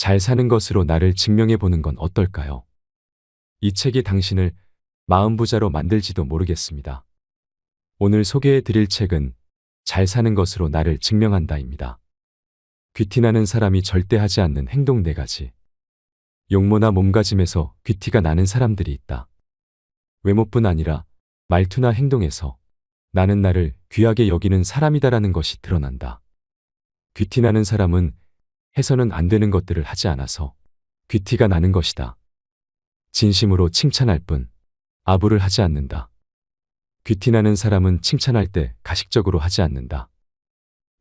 잘 사는 것으로 나를 증명해 보는 건 어떨까요? 이 책이 당신을 마음부자로 만들지도 모르겠습니다. 오늘 소개해 드릴 책은 잘 사는 것으로 나를 증명한다입니다. 귀티나는 사람이 절대 하지 않는 행동 4가지. 용모나 몸가짐에서 귀티가 나는 사람들이 있다. 외모뿐 아니라 말투나 행동에서 나는 나를 귀하게 여기는 사람이다라는 것이 드러난다. 귀티나는 사람은 해서는 안 되는 것들을 하지 않아서 귀티가 나는 것이다. 진심으로 칭찬할 뿐 아부를 하지 않는다. 귀티나는 사람은 칭찬할 때 가식적으로 하지 않는다.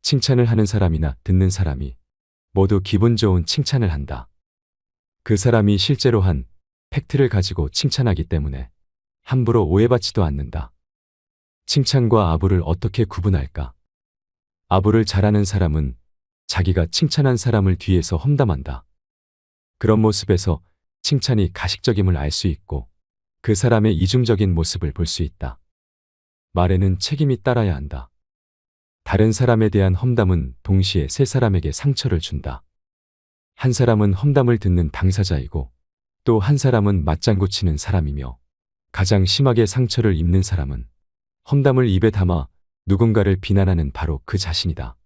칭찬을 하는 사람이나 듣는 사람이 모두 기분 좋은 칭찬을 한다. 그 사람이 실제로 한 팩트를 가지고 칭찬하기 때문에 함부로 오해받지도 않는다. 칭찬과 아부를 어떻게 구분할까? 아부를 잘하는 사람은 자기가 칭찬한 사람을 뒤에서 험담한다. 그런 모습에서 칭찬이 가식적임을 알 수 있고 그 사람의 이중적인 모습을 볼 수 있다. 말에는 책임이 따라야 한다. 다른 사람에 대한 험담은 동시에 세 사람에게 상처를 준다. 한 사람은 험담을 듣는 당사자이고 또 한 사람은 맞장구 치는 사람이며 가장 심하게 상처를 입는 사람은 험담을 입에 담아 누군가를 비난하는 바로 그 자신이다.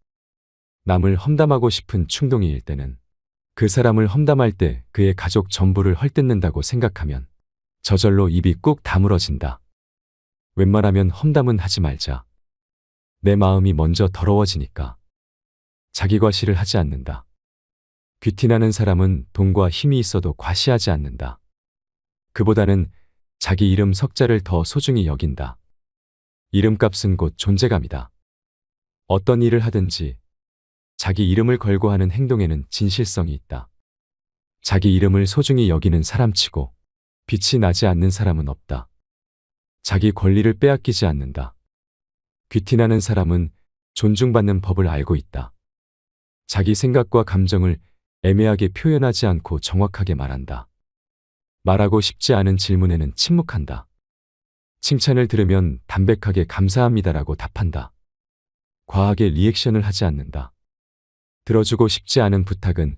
남을 험담하고 싶은 충동이일 때는 그 사람을 험담할 때 그의 가족 전부를 헐뜯는다고 생각하면 저절로 입이 꾹 다물어진다. 웬만하면 험담은 하지 말자. 내 마음이 먼저 더러워지니까. 자기 과시를 하지 않는다. 귀티나는 사람은 돈과 힘이 있어도 과시하지 않는다. 그보다는 자기 이름 석자를 더 소중히 여긴다. 이름값은 곧 존재감이다. 어떤 일을 하든지 자기 이름을 걸고 하는 행동에는 진실성이 있다. 자기 이름을 소중히 여기는 사람치고 빛이 나지 않는 사람은 없다. 자기 권리를 빼앗기지 않는다. 귀티나는 사람은 존중받는 법을 알고 있다. 자기 생각과 감정을 애매하게 표현하지 않고 정확하게 말한다. 말하고 싶지 않은 질문에는 침묵한다. 칭찬을 들으면 담백하게 감사합니다라고 답한다. 과하게 리액션을 하지 않는다. 들어주고 싶지 않은 부탁은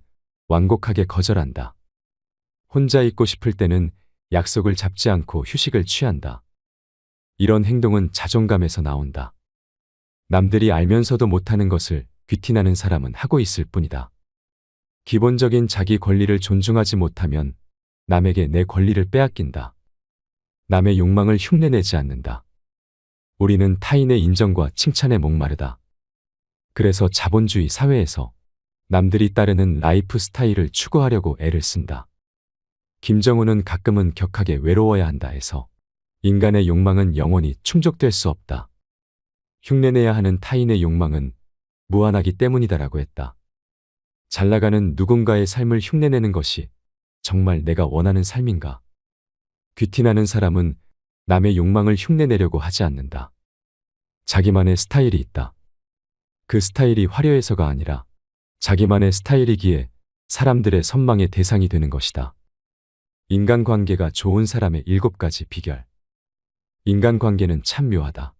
완곡하게 거절한다. 혼자 있고 싶을 때는 약속을 잡지 않고 휴식을 취한다. 이런 행동은 자존감에서 나온다. 남들이 알면서도 못하는 것을 귀티나는 사람은 하고 있을 뿐이다. 기본적인 자기 권리를 존중하지 못하면 남에게 내 권리를 빼앗긴다. 남의 욕망을 흉내내지 않는다. 우리는 타인의 인정과 칭찬에 목마르다. 그래서 자본주의 사회에서 남들이 따르는 라이프 스타일을 추구하려고 애를 쓴다. 김정은은 가끔은 격하게 외로워야 한다 해서 인간의 욕망은 영원히 충족될 수 없다. 흉내내야 하는 타인의 욕망은 무한하기 때문이다라고 했다. 잘 나가는 누군가의 삶을 흉내내는 것이 정말 내가 원하는 삶인가? 귀티나는 사람은 남의 욕망을 흉내내려고 하지 않는다. 자기만의 스타일이 있다. 그 스타일이 화려해서가 아니라 자기만의 스타일이기에 사람들의 선망의 대상이 되는 것이다. 인간관계가 좋은 사람의 7가지 비결. 인간관계는 참 묘하다.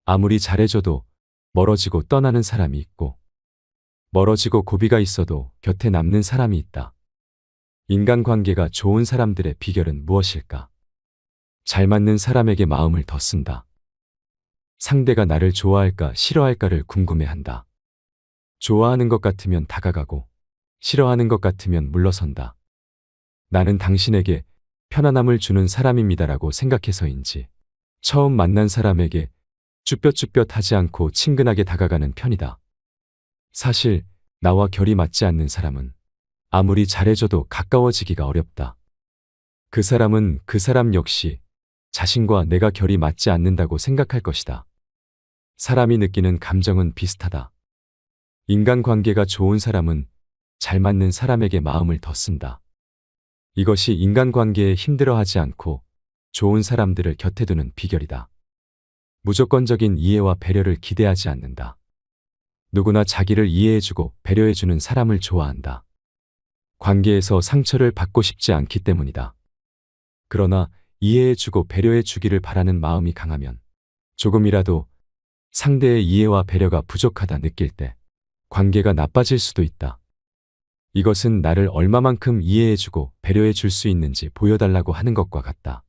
아무리 잘해줘도 멀어지고 떠나는 사람이 있고 멀어지고 고비가 있어도 곁에 남는 사람이 있다. 인간관계가 좋은 사람들의 비결은 무엇일까? 잘 맞는 사람에게 마음을 더 쓴다. 상대가 나를 좋아할까 싫어할까를 궁금해한다. 좋아하는 것 같으면 다가가고 싫어하는 것 같으면 물러선다. 나는 당신에게 편안함을 주는 사람입니다라고 생각해서인지 처음 만난 사람에게 쭈뼛쭈뼛하지 않고 친근하게 다가가는 편이다. 사실 나와 결이 맞지 않는 사람은 아무리 잘해줘도 가까워지기가 어렵다. 그 사람은 그 사람 역시 자신과 내가 결이 맞지 않는다고 생각할 것이다. 사람이 느끼는 감정은 비슷하다. 인간관계가 좋은 사람은 잘 맞는 사람에게 마음을 더 쓴다. 이것이 인간관계에 힘들어하지 않고 좋은 사람들을 곁에 두는 비결이다. 무조건적인 이해와 배려를 기대하지 않는다. 누구나 자기를 이해해주고 배려해주는 사람을 좋아한다. 관계에서 상처를 받고 싶지 않기 때문이다. 그러나 이해해주고 배려해주기를 바라는 마음이 강하면 조금이라도 상대의 이해와 배려가 부족하다 느낄 때 관계가 나빠질 수도 있다. 이것은 나를 얼마만큼 이해해주고 배려해 줄 수 있는지 보여달라고 하는 것과 같다.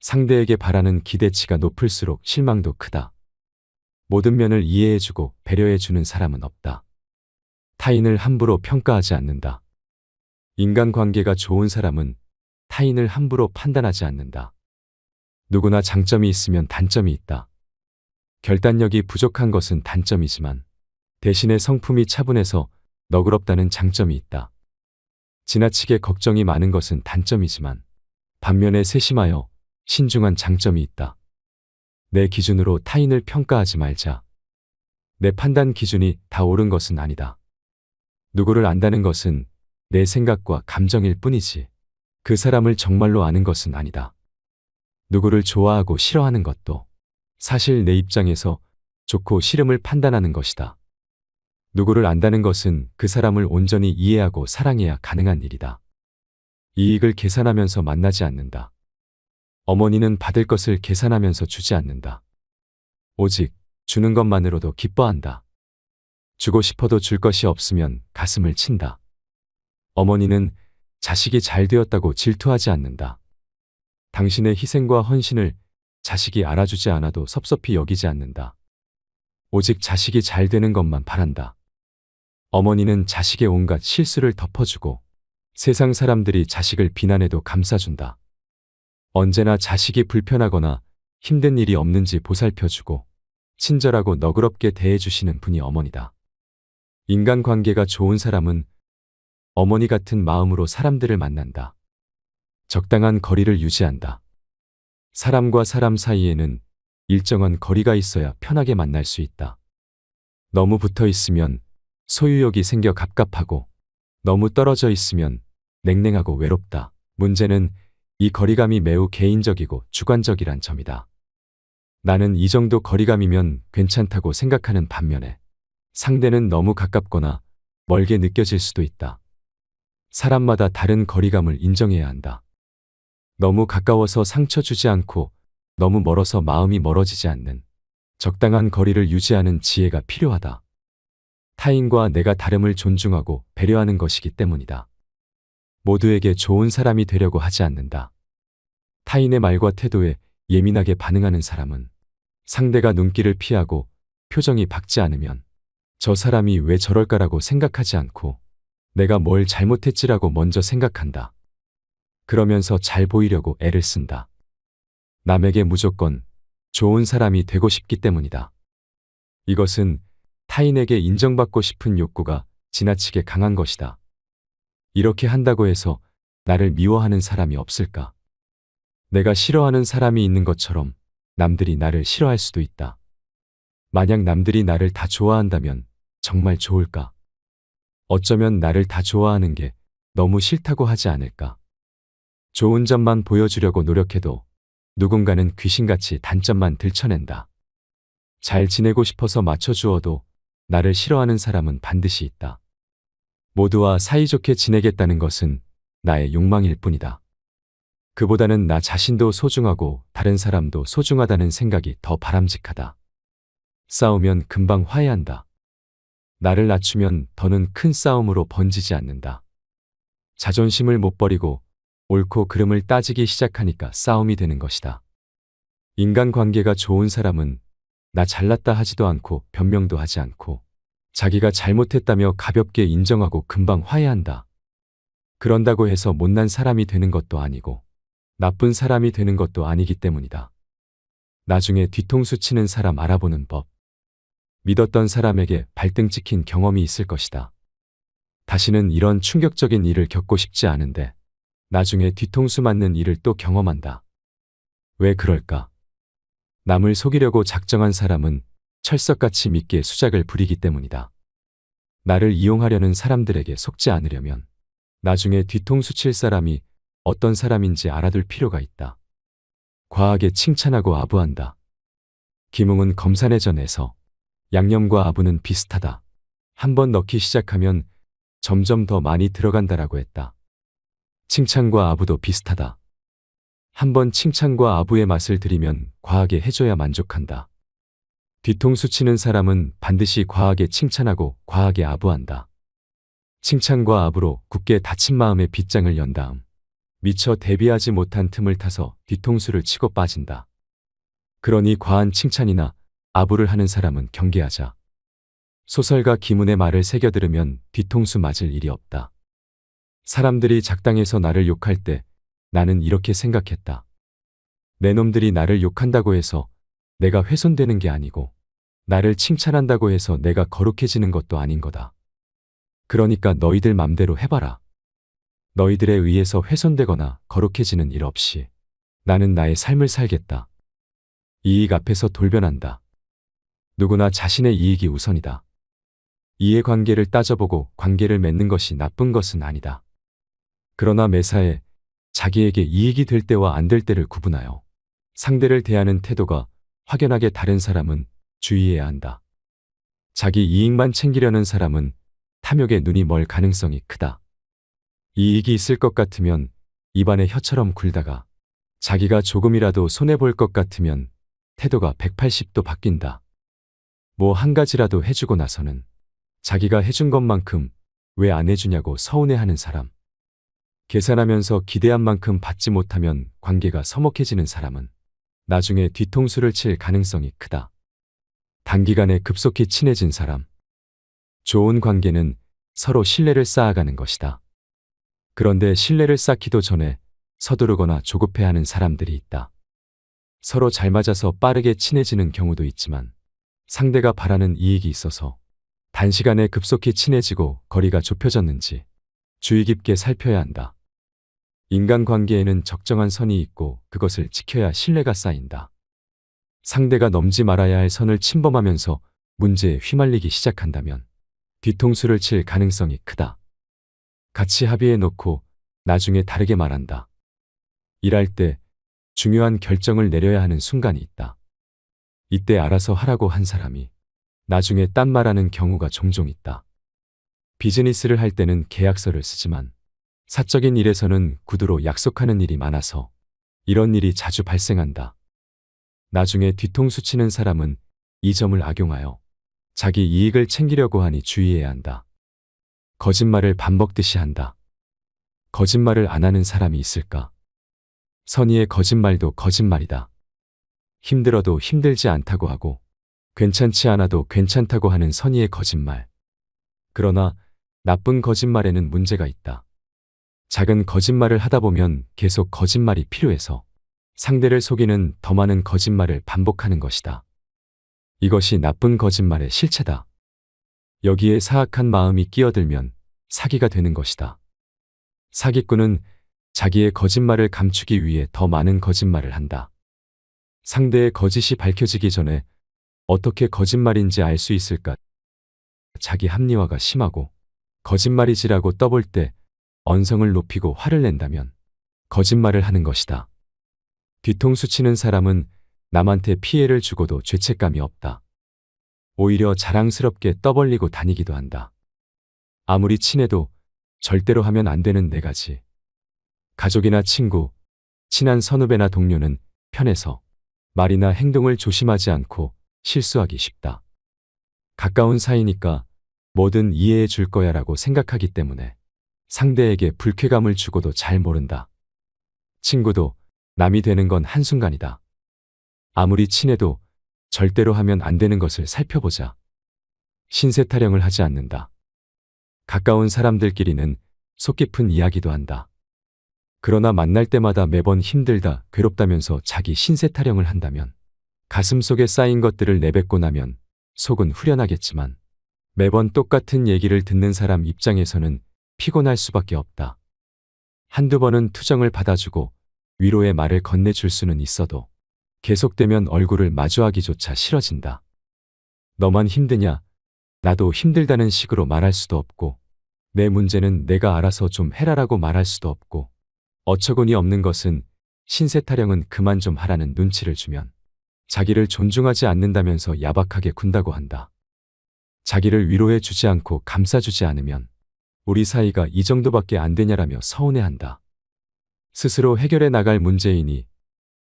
상대에게 바라는 기대치가 높을수록 실망도 크다. 모든 면을 이해해주고 배려해주는 사람은 없다. 타인을 함부로 평가하지 않는다. 인간관계가 좋은 사람은 타인을 함부로 판단하지 않는다. 누구나 장점이 있으면 단점이 있다. 결단력이 부족한 것은 단점이지만 대신에 성품이 차분해서 너그럽다는 장점이 있다. 지나치게 걱정이 많은 것은 단점이지만 반면에 세심하여 신중한 장점이 있다. 내 기준으로 타인을 평가하지 말자. 내 판단 기준이 다 옳은 것은 아니다. 누구를 안다는 것은 내 생각과 감정일 뿐이지 그 사람을 정말로 아는 것은 아니다. 누구를 좋아하고 싫어하는 것도 사실 내 입장에서 좋고 싫음을 판단하는 것이다. 누구를 안다는 것은 그 사람을 온전히 이해하고 사랑해야 가능한 일이다. 이익을 계산하면서 만나지 않는다. 어머니는 받을 것을 계산하면서 주지 않는다. 오직 주는 것만으로도 기뻐한다. 주고 싶어도 줄 것이 없으면 가슴을 친다. 어머니는 자식이 잘 되었다고 질투하지 않는다. 당신의 희생과 헌신을 자식이 알아주지 않아도 섭섭히 여기지 않는다. 오직 자식이 잘 되는 것만 바란다. 어머니는 자식의 온갖 실수를 덮어주고 세상 사람들이 자식을 비난해도 감싸준다. 언제나 자식이 불편하거나 힘든 일이 없는지 보살펴주고 친절하고 너그럽게 대해주시는 분이 어머니다. 인간관계가 좋은 사람은 어머니 같은 마음으로 사람들을 만난다. 적당한 거리를 유지한다. 사람과 사람 사이에는 일정한 거리가 있어야 편하게 만날 수 있다. 너무 붙어 있으면 소유욕이 생겨 갑갑하고 너무 떨어져 있으면 냉랭하고 외롭다. 문제는 이 거리감이 매우 개인적이고 주관적이란 점이다. 나는 이 정도 거리감이면 괜찮다고 생각하는 반면에 상대는 너무 가깝거나 멀게 느껴질 수도 있다. 사람마다 다른 거리감을 인정해야 한다. 너무 가까워서 상처 주지 않고 너무 멀어서 마음이 멀어지지 않는 적당한 거리를 유지하는 지혜가 필요하다. 타인과 내가 다름을 존중하고 배려하는 것이기 때문이다. 모두에게 좋은 사람이 되려고 하지 않는다. 타인의 말과 태도에 예민하게 반응하는 사람은 상대가 눈길을 피하고 표정이 밝지 않으면 저 사람이 왜 저럴까라고 생각하지 않고 내가 뭘 잘못했지라고 먼저 생각한다. 그러면서 잘 보이려고 애를 쓴다. 남에게 무조건 좋은 사람이 되고 싶기 때문이다. 이것은 타인에게 인정받고 싶은 욕구가 지나치게 강한 것이다. 이렇게 한다고 해서 나를 미워하는 사람이 없을까? 내가 싫어하는 사람이 있는 것처럼 남들이 나를 싫어할 수도 있다. 만약 남들이 나를 다 좋아한다면 정말 좋을까? 어쩌면 나를 다 좋아하는 게 너무 싫다고 하지 않을까? 좋은 점만 보여주려고 노력해도 누군가는 귀신같이 단점만 들춰낸다. 잘 지내고 싶어서 맞춰주어도 나를 싫어하는 사람은 반드시 있다. 모두와 사이좋게 지내겠다는 것은 나의 욕망일 뿐이다. 그보다는 나 자신도 소중하고 다른 사람도 소중하다는 생각이 더 바람직하다. 싸우면 금방 화해한다. 나를 낮추면 더는 큰 싸움으로 번지지 않는다. 자존심을 못 버리고 옳고 그름을 따지기 시작하니까 싸움이 되는 것이다. 인간관계가 좋은 사람은 나 잘났다 하지도 않고 변명도 하지 않고 자기가 잘못했다며 가볍게 인정하고 금방 화해한다. 그런다고 해서 못난 사람이 되는 것도 아니고 나쁜 사람이 되는 것도 아니기 때문이다. 나중에 뒤통수 치는 사람 알아보는 법. 믿었던 사람에게 발등 찍힌 경험이 있을 것이다. 다시는 이런 충격적인 일을 겪고 싶지 않은데 나중에 뒤통수 맞는 일을 또 경험한다. 왜 그럴까? 남을 속이려고 작정한 사람은 철석같이 믿게 수작을 부리기 때문이다. 나를 이용하려는 사람들에게 속지 않으려면 나중에 뒤통수 칠 사람이 어떤 사람인지 알아둘 필요가 있다. 과하게 칭찬하고 아부한다. 김웅은 검산해전에서 양념과 아부는 비슷하다. 한번 넣기 시작하면 점점 더 많이 들어간다라고 했다. 칭찬과 아부도 비슷하다. 한번 칭찬과 아부의 맛을 들이면 과하게 해줘야 만족한다. 뒤통수 치는 사람은 반드시 과하게 칭찬하고 과하게 아부한다. 칭찬과 아부로 굳게 다친 마음의 빗장을 연 다음 미처 대비하지 못한 틈을 타서 뒤통수를 치고 빠진다. 그러니 과한 칭찬이나 아부를 하는 사람은 경계하자. 소설가 김훈의 말을 새겨 들으면 뒤통수 맞을 일이 없다. 사람들이 작당해서 나를 욕할 때 나는 이렇게 생각했다. 내 놈들이 나를 욕한다고 해서 내가 훼손되는 게 아니고 나를 칭찬한다고 해서 내가 거룩해지는 것도 아닌 거다. 그러니까 너희들 맘대로 해봐라. 너희들에 의해서 훼손되거나 거룩해지는 일 없이 나는 나의 삶을 살겠다. 이익 앞에서 돌변한다. 누구나 자신의 이익이 우선이다. 이해관계를 따져보고 관계를 맺는 것이 나쁜 것은 아니다. 그러나 매사에 자기에게 이익이 될 때와 안 될 때를 구분하여 상대를 대하는 태도가 확연하게 다른 사람은 주의해야 한다. 자기 이익만 챙기려는 사람은 탐욕에 눈이 멀 가능성이 크다. 이익이 있을 것 같으면 입안에 혀처럼 굴다가 자기가 조금이라도 손해볼 것 같으면 태도가 180도 바뀐다. 뭐 한 가지라도 해주고 나서는 자기가 해준 것만큼 왜 안 해주냐고 서운해하는 사람. 계산하면서 기대한 만큼 받지 못하면 관계가 서먹해지는 사람은 나중에 뒤통수를 칠 가능성이 크다. 단기간에 급속히 친해진 사람. 좋은 관계는 서로 신뢰를 쌓아가는 것이다. 그런데 신뢰를 쌓기도 전에 서두르거나 조급해하는 사람들이 있다. 서로 잘 맞아서 빠르게 친해지는 경우도 있지만 상대가 바라는 이익이 있어서 단시간에 급속히 친해지고 거리가 좁혀졌는지 주의 깊게 살펴야 한다. 인간관계에는 적정한 선이 있고 그것을 지켜야 신뢰가 쌓인다. 상대가 넘지 말아야 할 선을 침범하면서 문제에 휘말리기 시작한다면 뒤통수를 칠 가능성이 크다. 같이 합의해 놓고 나중에 다르게 말한다. 일할 때 중요한 결정을 내려야 하는 순간이 있다. 이때 알아서 하라고 한 사람이 나중에 딴 말하는 경우가 종종 있다. 비즈니스를 할 때는 계약서를 쓰지만 사적인 일에서는 구두로 약속하는 일이 많아서 이런 일이 자주 발생한다. 나중에 뒤통수 치는 사람은 이 점을 악용하여 자기 이익을 챙기려고 하니 주의해야 한다. 거짓말을 밥 먹듯이 한다. 거짓말을 안 하는 사람이 있을까? 선의의 거짓말도 거짓말이다. 힘들어도 힘들지 않다고 하고 괜찮지 않아도 괜찮다고 하는 선의의 거짓말. 그러나 나쁜 거짓말에는 문제가 있다. 작은 거짓말을 하다 보면 계속 거짓말이 필요해서 상대를 속이는 더 많은 거짓말을 반복하는 것이다. 이것이 나쁜 거짓말의 실체다. 여기에 사악한 마음이 끼어들면 사기가 되는 것이다. 사기꾼은 자기의 거짓말을 감추기 위해 더 많은 거짓말을 한다. 상대의 거짓이 밝혀지기 전에 어떻게 거짓말인지 알 수 있을까? 자기 합리화가 심하고 거짓말이지라고 떠볼 때 언성을 높이고 화를 낸다면 거짓말을 하는 것이다. 뒤통수 치는 사람은 남한테 피해를 주고도 죄책감이 없다. 오히려 자랑스럽게 떠벌리고 다니기도 한다. 아무리 친해도 절대로 하면 안 되는 네 가지. 가족이나 친구, 친한 선후배나 동료는 편해서 말이나 행동을 조심하지 않고 실수하기 쉽다. 가까운 사이니까 뭐든 이해해 줄 거야라고 생각하기 때문에 상대에게 불쾌감을 주고도 잘 모른다. 친구도 남이 되는 건 한순간이다. 아무리 친해도 절대로 하면 안 되는 것을 살펴보자. 신세 타령을 하지 않는다. 가까운 사람들끼리는 속 깊은 이야기도 한다. 그러나 만날 때마다 매번 힘들다, 괴롭다면서 자기 신세 타령을 한다면 가슴속에 쌓인 것들을 내뱉고 나면 속은 후련하겠지만 매번 똑같은 얘기를 듣는 사람 입장에서는 피곤할 수밖에 없다. 한두 번은 투정을 받아주고 위로의 말을 건네줄 수는 있어도 계속되면 얼굴을 마주하기조차 싫어진다. 너만 힘드냐? 나도 힘들다는 식으로 말할 수도 없고 내 문제는 내가 알아서 좀 해라라고 말할 수도 없고 어처구니 없는 것은 신세 타령은 그만 좀 하라는 눈치를 주면 자기를 존중하지 않는다면서 야박하게 군다고 한다. 자기를 위로해 주지 않고 감싸주지 않으면 우리 사이가 이 정도밖에 안 되냐라며 서운해한다. 스스로 해결해 나갈 문제이니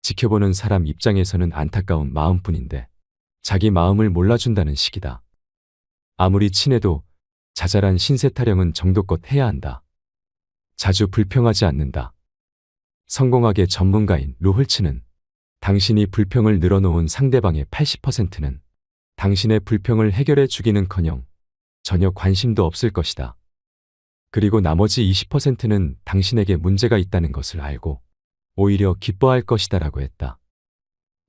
지켜보는 사람 입장에서는 안타까운 마음뿐인데 자기 마음을 몰라준다는 식이다. 아무리 친해도 자잘한 신세 타령은 정도껏 해야 한다. 자주 불평하지 않는다. 성공학의 전문가인 루홀츠는 당신이 불평을 늘어놓은 상대방의 80%는 당신의 불평을 해결해 주기는커녕 전혀 관심도 없을 것이다. 그리고 나머지 20%는 당신에게 문제가 있다는 것을 알고 오히려 기뻐할 것이다 라고 했다.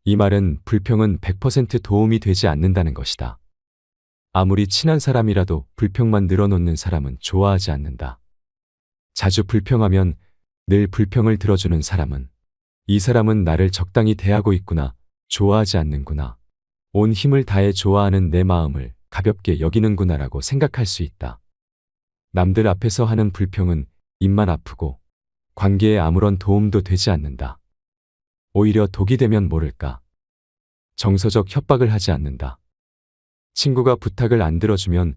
이 말은 불평은 100% 도움이 되지 않는다는 것이다. 아무리 친한 사람이라도 불평만 늘어놓는 사람은 좋아하지 않는다. 자주 불평하면 늘 불평을 들어주는 사람은 이 사람은 나를 적당히 대하고 있구나, 좋아하지 않는구나, 온 힘을 다해 좋아하는 내 마음을 가볍게 여기는구나라고 생각할 수 있다. 남들 앞에서 하는 불평은 입만 아프고 관계에 아무런 도움도 되지 않는다. 오히려 독이 되면 모를까. 정서적 협박을 하지 않는다. 친구가 부탁을 안 들어주면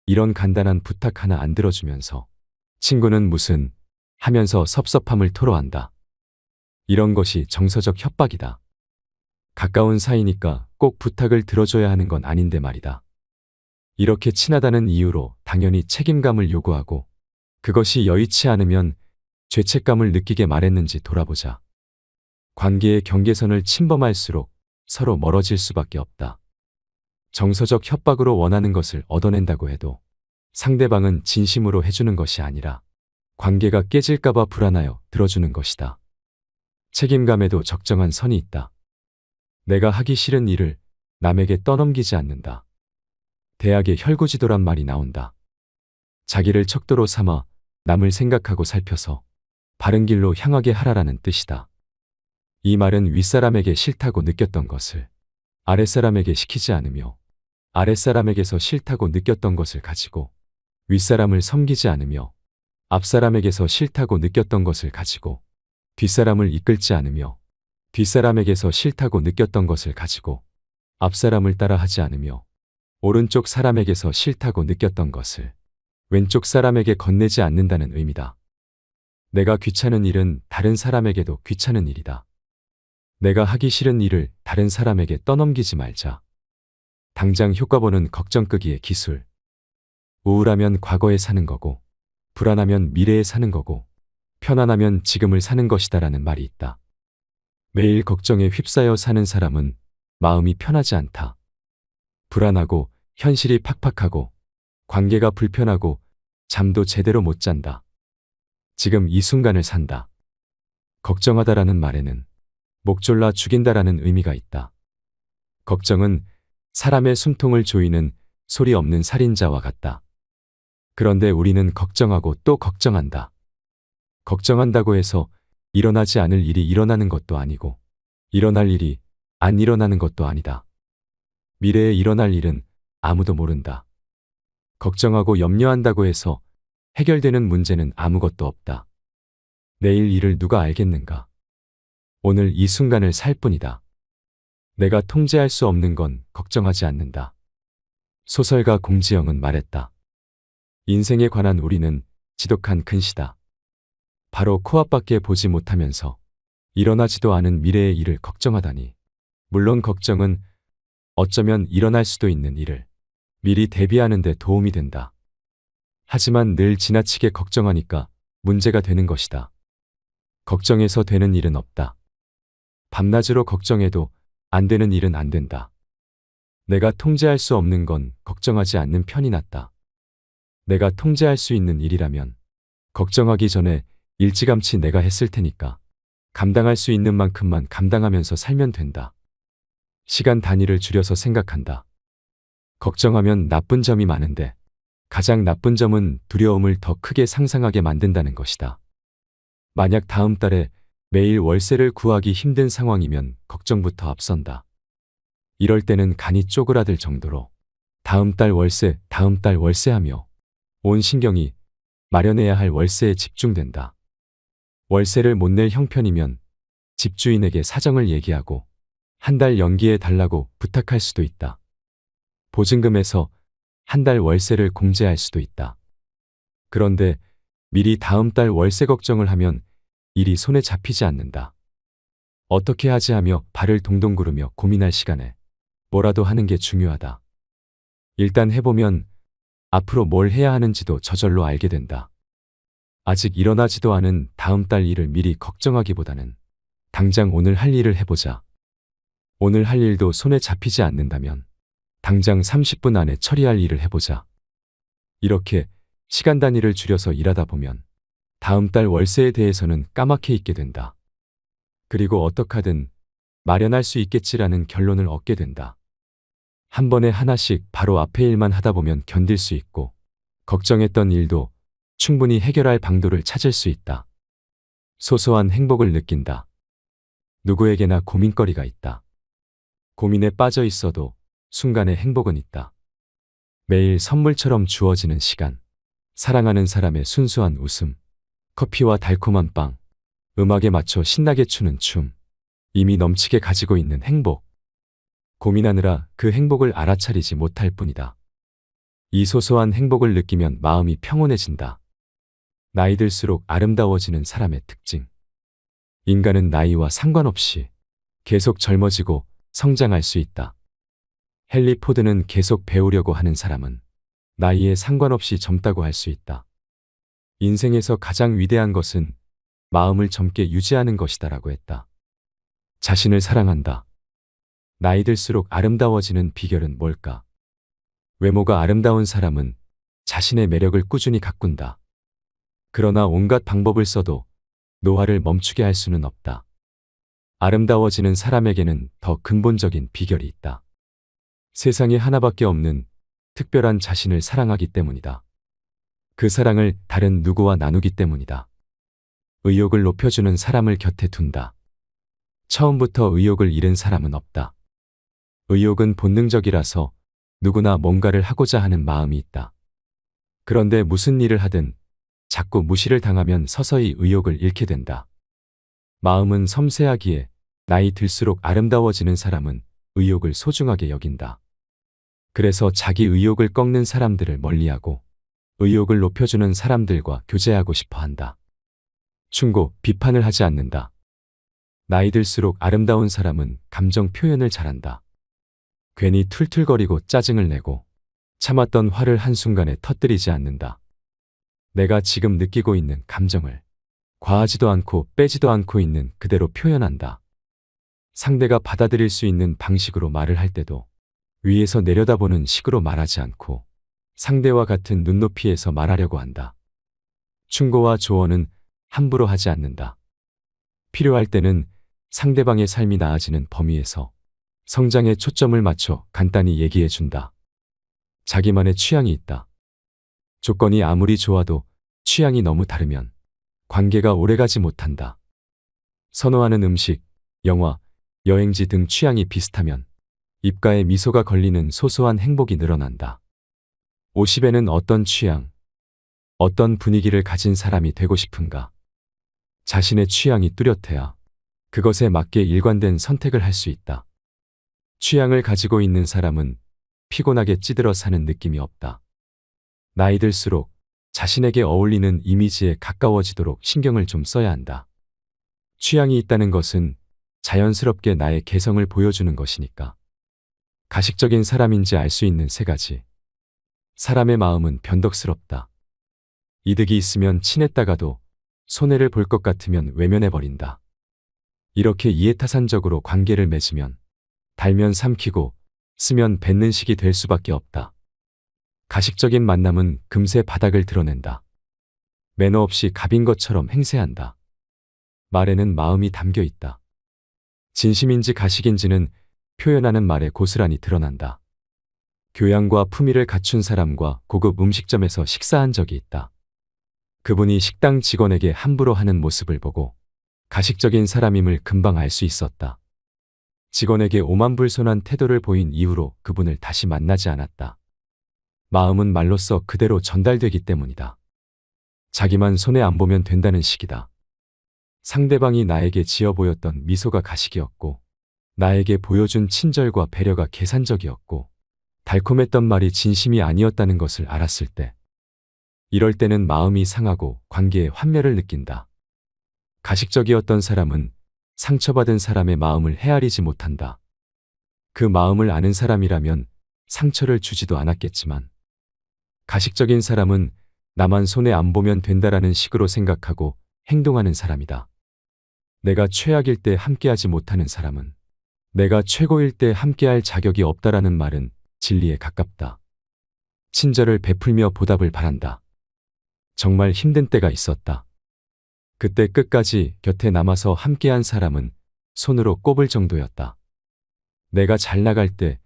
이런 간단한 부탁 하나 안 들어주면서 친구는 무슨 하면서 섭섭함을 토로한다. 이런 것이 정서적 협박이다. 가까운 사이니까 꼭 부탁을 들어줘야 하는 건 아닌데 말이다. 이렇게 친하다는 이유로 당연히 책임감을 요구하고 그것이 여의치 않으면 죄책감을 느끼게 말했는지 돌아보자. 관계의 경계선을 침범할수록 서로 멀어질 수밖에 없다. 정서적 협박으로 원하는 것을 얻어낸다고 해도 상대방은 진심으로 해주는 것이 아니라 관계가 깨질까봐 불안하여 들어주는 것이다. 책임감에도 적정한 선이 있다. 내가 하기 싫은 일을 남에게 떠넘기지 않는다. 대학에 혈구지도란 말이 나온다. 자기를 척도로 삼아 남을 생각하고 살펴서 바른 길로 향하게 하라라는 뜻이다. 이 말은 윗사람에게 싫다고 느꼈던 것을 아랫사람에게 시키지 않으며 아랫사람에게서 싫다고 느꼈던 것을 가지고 윗사람을 섬기지 않으며 앞사람에게서 싫다고 느꼈던 것을 가지고 뒷사람을 이끌지 않으며 뒷사람에게서 싫다고 느꼈던 것을 가지고 앞사람을 따라하지 않으며 오른쪽 사람에게서 싫다고 느꼈던 것을 왼쪽 사람에게 건네지 않는다는 의미다. 내가 귀찮은 일은 다른 사람에게도 귀찮은 일이다. 내가 하기 싫은 일을 다른 사람에게 떠넘기지 말자. 당장 효과 보는 걱정 끄기의 기술. 우울하면 과거에 사는 거고, 불안하면 미래에 사는 거고, 편안하면 지금을 사는 것이다라는 말이 있다. 매일 걱정에 휩싸여 사는 사람은 마음이 편하지 않다. 불안하고 현실이 팍팍하고 관계가 불편하고 잠도 제대로 못 잔다. 지금 이 순간을 산다. 걱정하다라는 말에는 목 졸라 죽인다라는 의미가 있다. 걱정은 사람의 숨통을 조이는 소리 없는 살인자와 같다. 그런데 우리는 걱정하고 또 걱정한다. 걱정한다고 해서 일어나지 않을 일이 일어나는 것도 아니고 일어날 일이 안 일어나는 것도 아니다. 미래에 일어날 일은 아무도 모른다. 걱정하고 염려한다고 해서 해결되는 문제는 아무것도 없다. 내일 일을 누가 알겠는가? 오늘 이 순간을 살 뿐이다. 내가 통제할 수 없는 건 걱정하지 않는다. 소설가 공지영은 말했다. 인생에 관한 우리는 지독한 근시다. 바로 코앞밖에 보지 못하면서 일어나지도 않은 미래의 일을 걱정하다니. 물론 걱정은 어쩌면 일어날 수도 있는 일을 미리 대비하는 데 도움이 된다. 하지만 늘 지나치게 걱정하니까 문제가 되는 것이다. 걱정해서 되는 일은 없다. 밤낮으로 걱정해도 안 되는 일은 안 된다. 내가 통제할 수 없는 건 걱정하지 않는 편이 낫다. 내가 통제할 수 있는 일이라면 걱정하기 전에 일찌감치 내가 했을 테니까 감당할 수 있는 만큼만 감당하면서 살면 된다. 시간 단위를 줄여서 생각한다. 걱정하면 나쁜 점이 많은데 가장 나쁜 점은 두려움을 더 크게 상상하게 만든다는 것이다. 만약 다음 달에 매일 월세를 구하기 힘든 상황이면 걱정부터 앞선다. 이럴 때는 간이 쪼그라들 정도로 다음 달 월세 하며 온 신경이 마련해야 할 월세에 집중된다. 월세를 못 낼 형편이면 집주인에게 사정을 얘기하고 한 달 연기해 달라고 부탁할 수도 있다. 보증금에서 한 달 월세를 공제할 수도 있다. 그런데 미리 다음 달 월세 걱정을 하면 일이 손에 잡히지 않는다. 어떻게 하지 하며 발을 동동 구르며 고민할 시간에 뭐라도 하는 게 중요하다. 일단 해보면 앞으로 뭘 해야 하는지도 저절로 알게 된다. 아직 일어나지도 않은 다음 달 일을 미리 걱정하기보다는 당장 오늘 할 일을 해보자. 오늘 할 일도 손에 잡히지 않는다면 당장 30분 안에 처리할 일을 해보자. 이렇게 시간 단위를 줄여서 일하다 보면 다음 달 월세에 대해서는 까맣게 있게 된다. 그리고 어떡하든 마련할 수 있겠지라는 결론을 얻게 된다. 한 번에 하나씩 바로 앞에 일만 하다 보면 견딜 수 있고 걱정했던 일도 충분히 해결할 방도를 찾을 수 있다. 소소한 행복을 느낀다. 누구에게나 고민거리가 있다. 고민에 빠져 있어도 순간의 행복은 있다. 매일 선물처럼 주어지는 시간, 사랑하는 사람의 순수한 웃음, 커피와 달콤한 빵, 음악에 맞춰 신나게 추는 춤, 이미 넘치게 가지고 있는 행복. 고민하느라 그 행복을 알아차리지 못할 뿐이다. 이 소소한 행복을 느끼면 마음이 평온해진다. 나이 들수록 아름다워지는 사람의 특징. 인간은 나이와 상관없이 계속 젊어지고 성장할 수 있다. 헨리 포드는 계속 배우려고 하는 사람은 나이에 상관없이 젊다고 할 수 있다. 인생에서 가장 위대한 것은 마음을 젊게 유지하는 것이다라고 했다. 자신을 사랑한다. 나이 들수록 아름다워지는 비결은 뭘까? 외모가 아름다운 사람은 자신의 매력을 꾸준히 가꾼다. 그러나 온갖 방법을 써도 노화를 멈추게 할 수는 없다. 아름다워지는 사람에게는 더 근본적인 비결이 있다. 세상에 하나밖에 없는 특별한 자신을 사랑하기 때문이다. 그 사랑을 다른 누구와 나누기 때문이다. 의욕을 높여주는 사람을 곁에 둔다. 처음부터 의욕을 잃은 사람은 없다. 의욕은 본능적이라서 누구나 뭔가를 하고자 하는 마음이 있다. 그런데 무슨 일을 하든 자꾸 무시를 당하면 서서히 의욕을 잃게 된다. 마음은 섬세하기에 나이 들수록 아름다워지는 사람은 의욕을 소중하게 여긴다. 그래서 자기 의욕을 꺾는 사람들을 멀리하고 의욕을 높여주는 사람들과 교제하고 싶어 한다. 충고, 비판을 하지 않는다. 나이 들수록 아름다운 사람은 감정 표현을 잘한다. 괜히 툴툴거리고 짜증을 내고 참았던 화를 한순간에 터뜨리지 않는다. 내가 지금 느끼고 있는 감정을 과하지도 않고 빼지도 않고 있는 그대로 표현한다. 상대가 받아들일 수 있는 방식으로 말을 할 때도 위에서 내려다보는 식으로 말하지 않고 상대와 같은 눈높이에서 말하려고 한다. 충고와 조언은 함부로 하지 않는다. 필요할 때는 상대방의 삶이 나아지는 범위에서 성장에 초점을 맞춰 간단히 얘기해 준다. 자기만의 취향이 있다. 조건이 아무리 좋아도 취향이 너무 다르면 관계가 오래가지 못한다. 선호하는 음식, 영화, 여행지 등 취향이 비슷하면 입가에 미소가 걸리는 소소한 행복이 늘어난다. 50에는 어떤 취향, 어떤 분위기를 가진 사람이 되고 싶은가? 자신의 취향이 뚜렷해야 그것에 맞게 일관된 선택을 할 수 있다. 취향을 가지고 있는 사람은 피곤하게 찌들어 사는 느낌이 없다. 나이 들수록 자신에게 어울리는 이미지에 가까워지도록 신경을 좀 써야 한다. 취향이 있다는 것은 자연스럽게 나의 개성을 보여주는 것이니까. 가식적인 사람인지 알 수 있는 세 가지. 사람의 마음은 변덕스럽다. 이득이 있으면 친했다가도 손해를 볼 것 같으면 외면해버린다. 이렇게 이해타산적으로 관계를 맺으면 달면 삼키고 쓰면 뱉는 식이 될 수밖에 없다. 가식적인 만남은 금세 바닥을 드러낸다. 매너 없이 갑인 것처럼 행세한다. 말에는 마음이 담겨 있다. 진심인지 가식인지는 표현하는 말에 고스란히 드러난다. 교양과 품위를 갖춘 사람과 고급 음식점에서 식사한 적이 있다. 그분이 식당 직원에게 함부로 하는 모습을 보고 가식적인 사람임을 금방 알 수 있었다. 직원에게 오만불손한 태도를 보인 이후로 그분을 다시 만나지 않았다. 마음은 말로써 그대로 전달되기 때문이다. 자기만 손해 안 보면 된다는 식이다. 상대방이 나에게 지어 보였던 미소가 가식이었고 나에게 보여준 친절과 배려가 계산적이었고 달콤했던 말이 진심이 아니었다는 것을 알았을 때 이럴 때는 마음이 상하고 관계에 환멸을 느낀다. 가식적이었던 사람은 상처받은 사람의 마음을 헤아리지 못한다. 그 마음을 아는 사람이라면 상처를 주지도 않았겠지만 가식적인 사람은 나만 손해 안 보면 된다라는 식으로 생각하고 행동하는 사람이다. 내가 최악일 때 함께하지 못하는 사람은 내가 최고일 때 함께할 자격이 없다라는 말은 진리에 가깝다. 친절을 베풀며 보답을 바란다. 정말 힘든 때가 있었다. 그때 끝까지 곁에 남아서 함께한 사람은 손으로 꼽을 정도였다. 내가 잘 나갈 때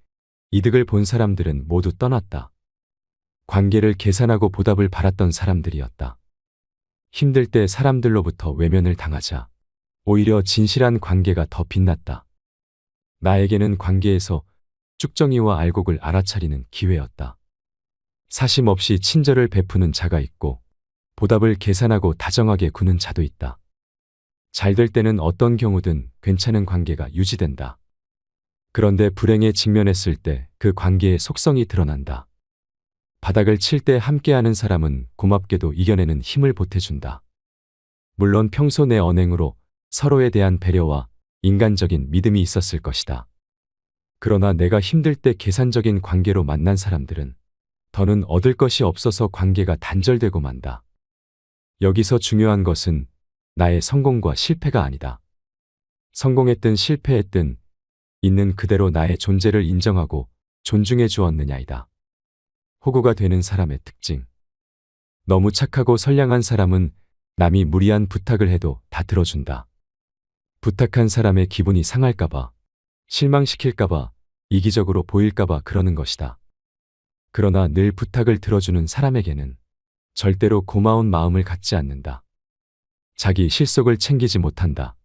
이득을 본 사람들은 모두 떠났다. 관계를 계산하고 보답을 바랐던 사람들이었다. 힘들 때 사람들로부터 외면을 당하자 오히려 진실한 관계가 더 빛났다. 나에게는 관계에서 쭉정이와 알곡을 알아차리는 기회였다. 사심 없이 친절을 베푸는 자가 있고 보답을 계산하고 다정하게 구는 자도 있다. 잘 될 때는 어떤 경우든 괜찮은 관계가 유지된다. 그런데 불행에 직면했을 때 그 관계의 속성이 드러난다. 바닥을 칠 때 함께하는 사람은 고맙게도 이겨내는 힘을 보태준다. 물론 평소 내 언행으로 서로에 대한 배려와 인간적인 믿음이 있었을 것이다. 그러나 내가 힘들 때 계산적인 관계로 만난 사람들은 더는 얻을 것이 없어서 관계가 단절되고 만다. 여기서 중요한 것은 나의 성공과 실패가 아니다. 성공했든 실패했든 있는 그대로 나의 존재를 인정하고 존중해 주었느냐이다. 호구가 되는 사람의 특징. 너무 착하고 선량한 사람은 남이 무리한 부탁을 해도 다 들어준다. 부탁한 사람의 기분이 상할까봐, 실망시킬까봐, 이기적으로 보일까봐 그러는 것이다. 그러나 늘 부탁을 들어주는 사람에게는 절대로 고마운 마음을 갖지 않는다. 자기 실속을 챙기지 못한다.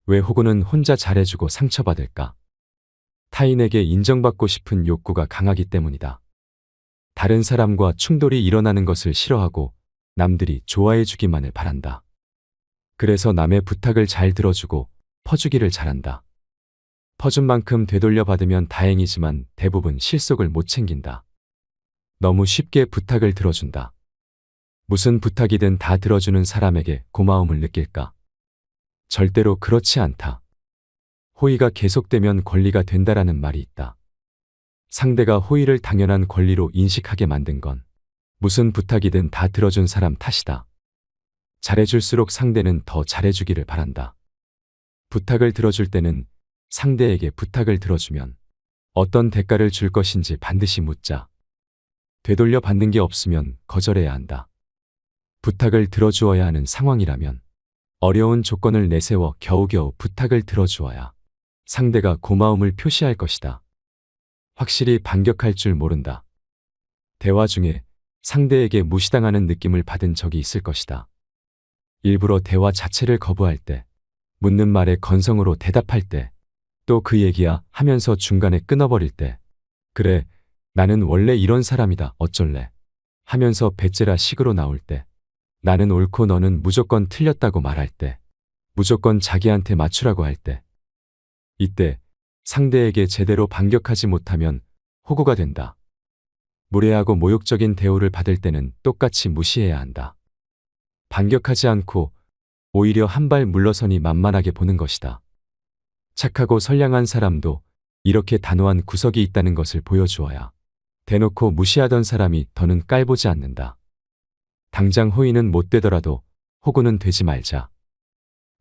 왜 호구는 혼자 잘해주고 상처받을까? 타인에게 인정받고 싶은 욕구가 강하기 때문이다. 다른 사람과 충돌이 일어나는 것을 싫어하고 남들이 좋아해주기만을 바란다. 그래서 남의 부탁을 잘 들어주고 퍼주기를 잘한다. 퍼준 만큼 되돌려 받으면 다행이지만 대부분 실속을 못 챙긴다. 너무 쉽게 부탁을 들어준다. 무슨 부탁이든 다 들어주는 사람에게 고마움을 느낄까? 절대로 그렇지 않다. 호의가 계속되면 권리가 된다라는 말이 있다. 상대가 호의를 당연한 권리로 인식하게 만든 건 무슨 부탁이든 다 들어준 사람 탓이다. 잘해줄수록 상대는 더 잘해주기를 바란다. 부탁을 들어줄 때는 상대에게 부탁을 들어주면 어떤 대가를 줄 것인지 반드시 묻자. 되돌려 받는 게 없으면 거절해야 한다. 부탁을 들어주어야 하는 상황이라면 어려운 조건을 내세워 겨우겨우 부탁을 들어주어야 상대가 고마움을 표시할 것이다. 확실히 반격할 줄 모른다. 대화 중에 상대에게 무시당하는 느낌을 받은 적이 있을 것이다. 일부러 대화 자체를 거부할 때, 묻는 말에 건성으로 대답할 때, 또 그 얘기야 하면서 중간에 끊어버릴 때, 그래, 나는 원래 이런 사람이다, 어쩔래? 하면서 배째라 식으로 나올 때, 나는 옳고 너는 무조건 틀렸다고 말할 때, 무조건 자기한테 맞추라고 할 때, 이때 상대에게 제대로 반격하지 못하면 호구가 된다. 무례하고 모욕적인 대우를 받을 때는 똑같이 무시해야 한다. 반격하지 않고 오히려 한 발 물러서니 만만하게 보는 것이다. 착하고 선량한 사람도 이렇게 단호한 구석이 있다는 것을 보여주어야 대놓고 무시하던 사람이 더는 깔보지 않는다. 당장 호의는 못 되더라도 호구는 되지 말자.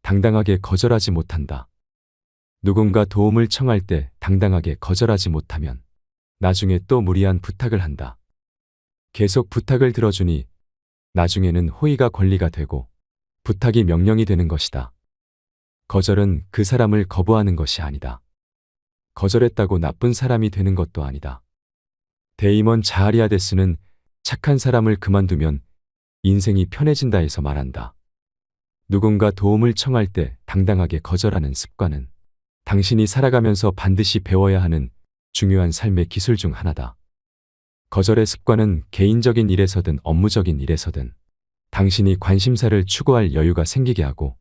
당당하게 거절하지 못한다. 누군가 도움을 청할 때 당당하게 거절하지 못하면 나중에 또 무리한 부탁을 한다. 계속 부탁을 들어주니 나중에는 호의가 권리가 되고 부탁이 명령이 되는 것이다. 거절은 그 사람을 거부하는 것이 아니다. 거절했다고 나쁜 사람이 되는 것도 아니다. 데이먼 자하리아데스는 착한 사람을 그만두면 인생이 편해진다 해서 말한다. 누군가 도움을 청할 때 당당하게 거절하는 습관은 당신이 살아가면서 반드시 배워야 하는 중요한 삶의 기술 중 하나다. 거절의 습관은 개인적인 일에서든 업무적인 일에서든 당신이 관심사를 추구할 여유가 생기게 하고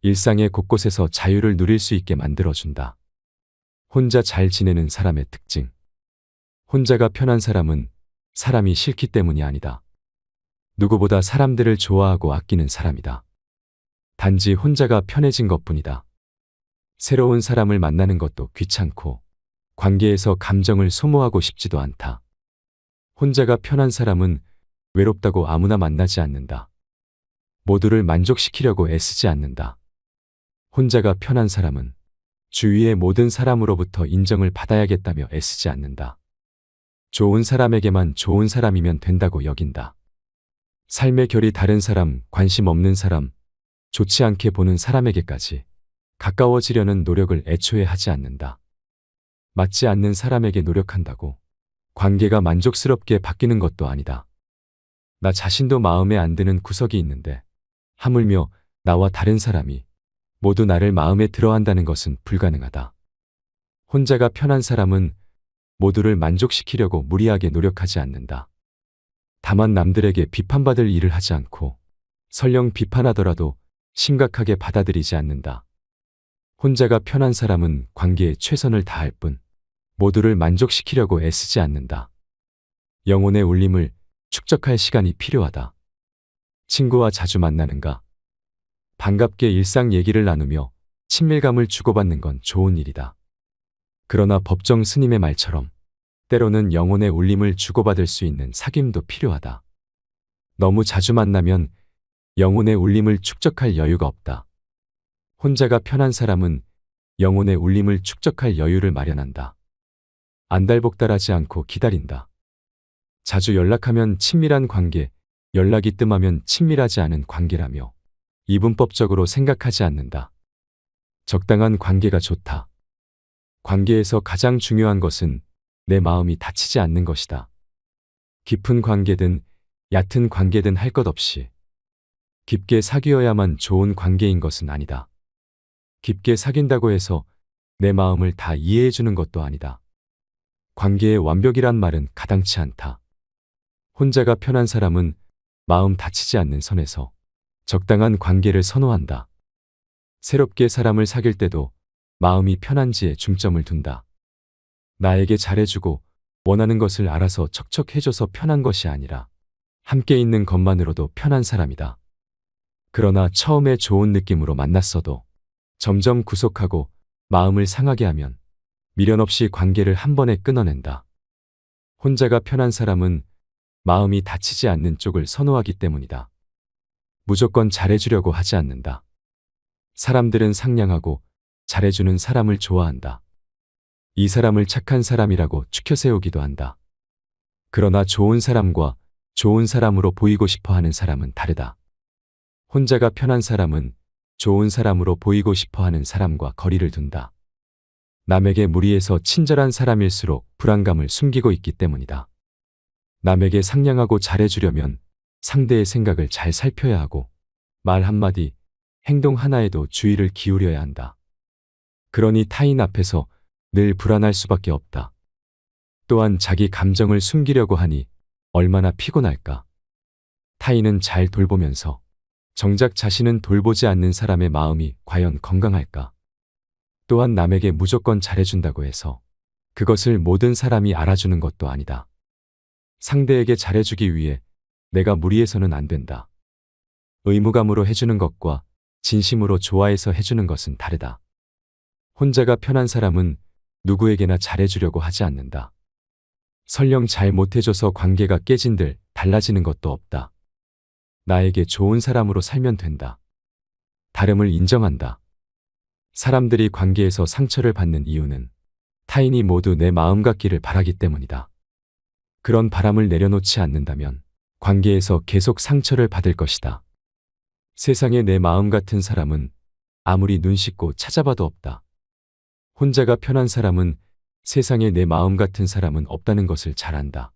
일상의 곳곳에서 자유를 누릴 수 있게 만들어준다. 혼자 잘 지내는 사람의 특징. 혼자가 편한 사람은 사람이 싫기 때문이 아니다. 누구보다 사람들을 좋아하고 아끼는 사람이다. 단지 혼자가 편해진 것뿐이다. 새로운 사람을 만나는 것도 귀찮고 관계에서 감정을 소모하고 싶지도 않다. 혼자가 편한 사람은 외롭다고 아무나 만나지 않는다. 모두를 만족시키려고 애쓰지 않는다. 혼자가 편한 사람은 주위의 모든 사람으로부터 인정을 받아야겠다며 애쓰지 않는다. 좋은 사람에게만 좋은 사람이면 된다고 여긴다. 삶의 결이 다른 사람, 관심 없는 사람, 좋지 않게 보는 사람에게까지 가까워지려는 노력을 애초에 하지 않는다. 맞지 않는 사람에게 노력한다고 관계가 만족스럽게 바뀌는 것도 아니다. 나 자신도 마음에 안 드는 구석이 있는데 하물며 나와 다른 사람이 모두 나를 마음에 들어한다는 것은 불가능하다. 혼자가 편한 사람은 모두를 만족시키려고 무리하게 노력하지 않는다. 다만 남들에게 비판받을 일을 하지 않고 설령 비판하더라도 심각하게 받아들이지 않는다. 혼자가 편한 사람은 관계에 최선을 다할 뿐 모두를 만족시키려고 애쓰지 않는다. 영혼의 울림을 축적할 시간이 필요하다. 친구와 자주 만나는가? 반갑게 일상 얘기를 나누며 친밀감을 주고받는 건 좋은 일이다. 그러나 법정 스님의 말처럼 때로는 영혼의 울림을 주고받을 수 있는 사귐도 필요하다. 너무 자주 만나면 영혼의 울림을 축적할 여유가 없다. 혼자가 편한 사람은 영혼의 울림을 축적할 여유를 마련한다. 안달복달하지 않고 기다린다. 자주 연락하면 친밀한 관계, 연락이 뜸하면 친밀하지 않은 관계라며 이분법적으로 생각하지 않는다. 적당한 관계가 좋다. 관계에서 가장 중요한 것은 내 마음이 다치지 않는 것이다. 깊은 관계든 얕은 관계든 할 것 없이 깊게 사귀어야만 좋은 관계인 것은 아니다. 깊게 사귄다고 해서 내 마음을 다 이해해 주는 것도 아니다. 관계의 완벽이란 말은 가당치 않다. 혼자가 편한 사람은 마음 다치지 않는 선에서 적당한 관계를 선호한다. 새롭게 사람을 사귈 때도 마음이 편한지에 중점을 둔다. 나에게 잘해주고 원하는 것을 알아서 척척 해줘서 편한 것이 아니라 함께 있는 것만으로도 편한 사람이다. 그러나 처음에 좋은 느낌으로 만났어도 점점 구속하고 마음을 상하게 하면 미련 없이 관계를 한 번에 끊어낸다. 혼자가 편한 사람은 마음이 다치지 않는 쪽을 선호하기 때문이다. 무조건 잘해주려고 하지 않는다. 사람들은 상냥하고 잘해주는 사람을 좋아한다. 이 사람을 착한 사람이라고 추켜세우기도 한다. 그러나 좋은 사람과 좋은 사람으로 보이고 싶어 하는 사람은 다르다. 혼자가 편한 사람은 좋은 사람으로 보이고 싶어 하는 사람과 거리를 둔다. 남에게 무리해서 친절한 사람일수록 불안감을 숨기고 있기 때문이다. 남에게 상냥하고 잘해주려면 상대의 생각을 잘 살펴야 하고 말 한마디, 행동 하나에도 주의를 기울여야 한다. 그러니 타인 앞에서 늘 불안할 수밖에 없다. 또한 자기 감정을 숨기려고 하니 얼마나 피곤할까. 타인은 잘 돌보면서 정작 자신은 돌보지 않는 사람의 마음이 과연 건강할까. 또한 남에게 무조건 잘해준다고 해서 그것을 모든 사람이 알아주는 것도 아니다. 상대에게 잘해주기 위해 내가 무리해서는 안 된다. 의무감으로 해주는 것과 진심으로 좋아해서 해주는 것은 다르다. 혼자가 편한 사람은 누구에게나 잘해주려고 하지 않는다. 설령 잘 못해줘서 관계가 깨진들 달라지는 것도 없다. 나에게 좋은 사람으로 살면 된다. 다름을 인정한다. 사람들이 관계에서 상처를 받는 이유는 타인이 모두 내 마음 같기를 바라기 때문이다. 그런 바람을 내려놓지 않는다면 관계에서 계속 상처를 받을 것이다. 세상에 내 마음 같은 사람은 아무리 눈 씻고 찾아봐도 없다. 혼자가 편한 사람은 세상에 내 마음 같은 사람은 없다는 것을 잘 안다.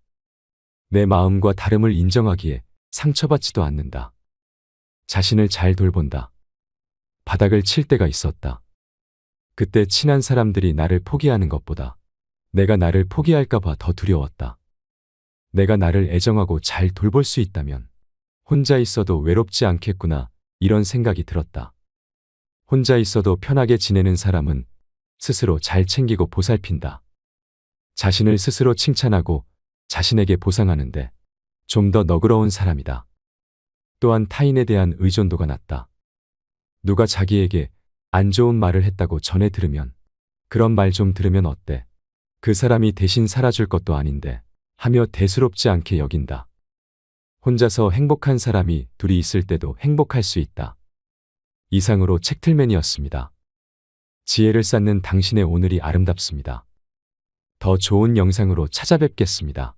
내 마음과 다름을 인정하기에 상처받지도 않는다. 자신을 잘 돌본다. 바닥을 칠 때가 있었다. 그때 친한 사람들이 나를 포기하는 것보다 내가 나를 포기할까 봐 더 두려웠다. 내가 나를 애정하고 잘 돌볼 수 있다면 혼자 있어도 외롭지 않겠구나 이런 생각이 들었다. 혼자 있어도 편하게 지내는 사람은 스스로 잘 챙기고 보살핀다. 자신을 스스로 칭찬하고 자신에게 보상하는데 좀 더 너그러운 사람이다. 또한 타인에 대한 의존도가 낮다. 누가 자기에게 안 좋은 말을 했다고 전해 들으면 그런 말 좀 들으면 어때? 그 사람이 대신 살아줄 것도 아닌데 하며 대수롭지 않게 여긴다. 혼자서 행복한 사람이 둘이 있을 때도 행복할 수 있다. 이상으로 책틀맨이었습니다. 지혜를 쌓는 당신의 오늘이 아름답습니다. 더 좋은 영상으로 찾아뵙겠습니다.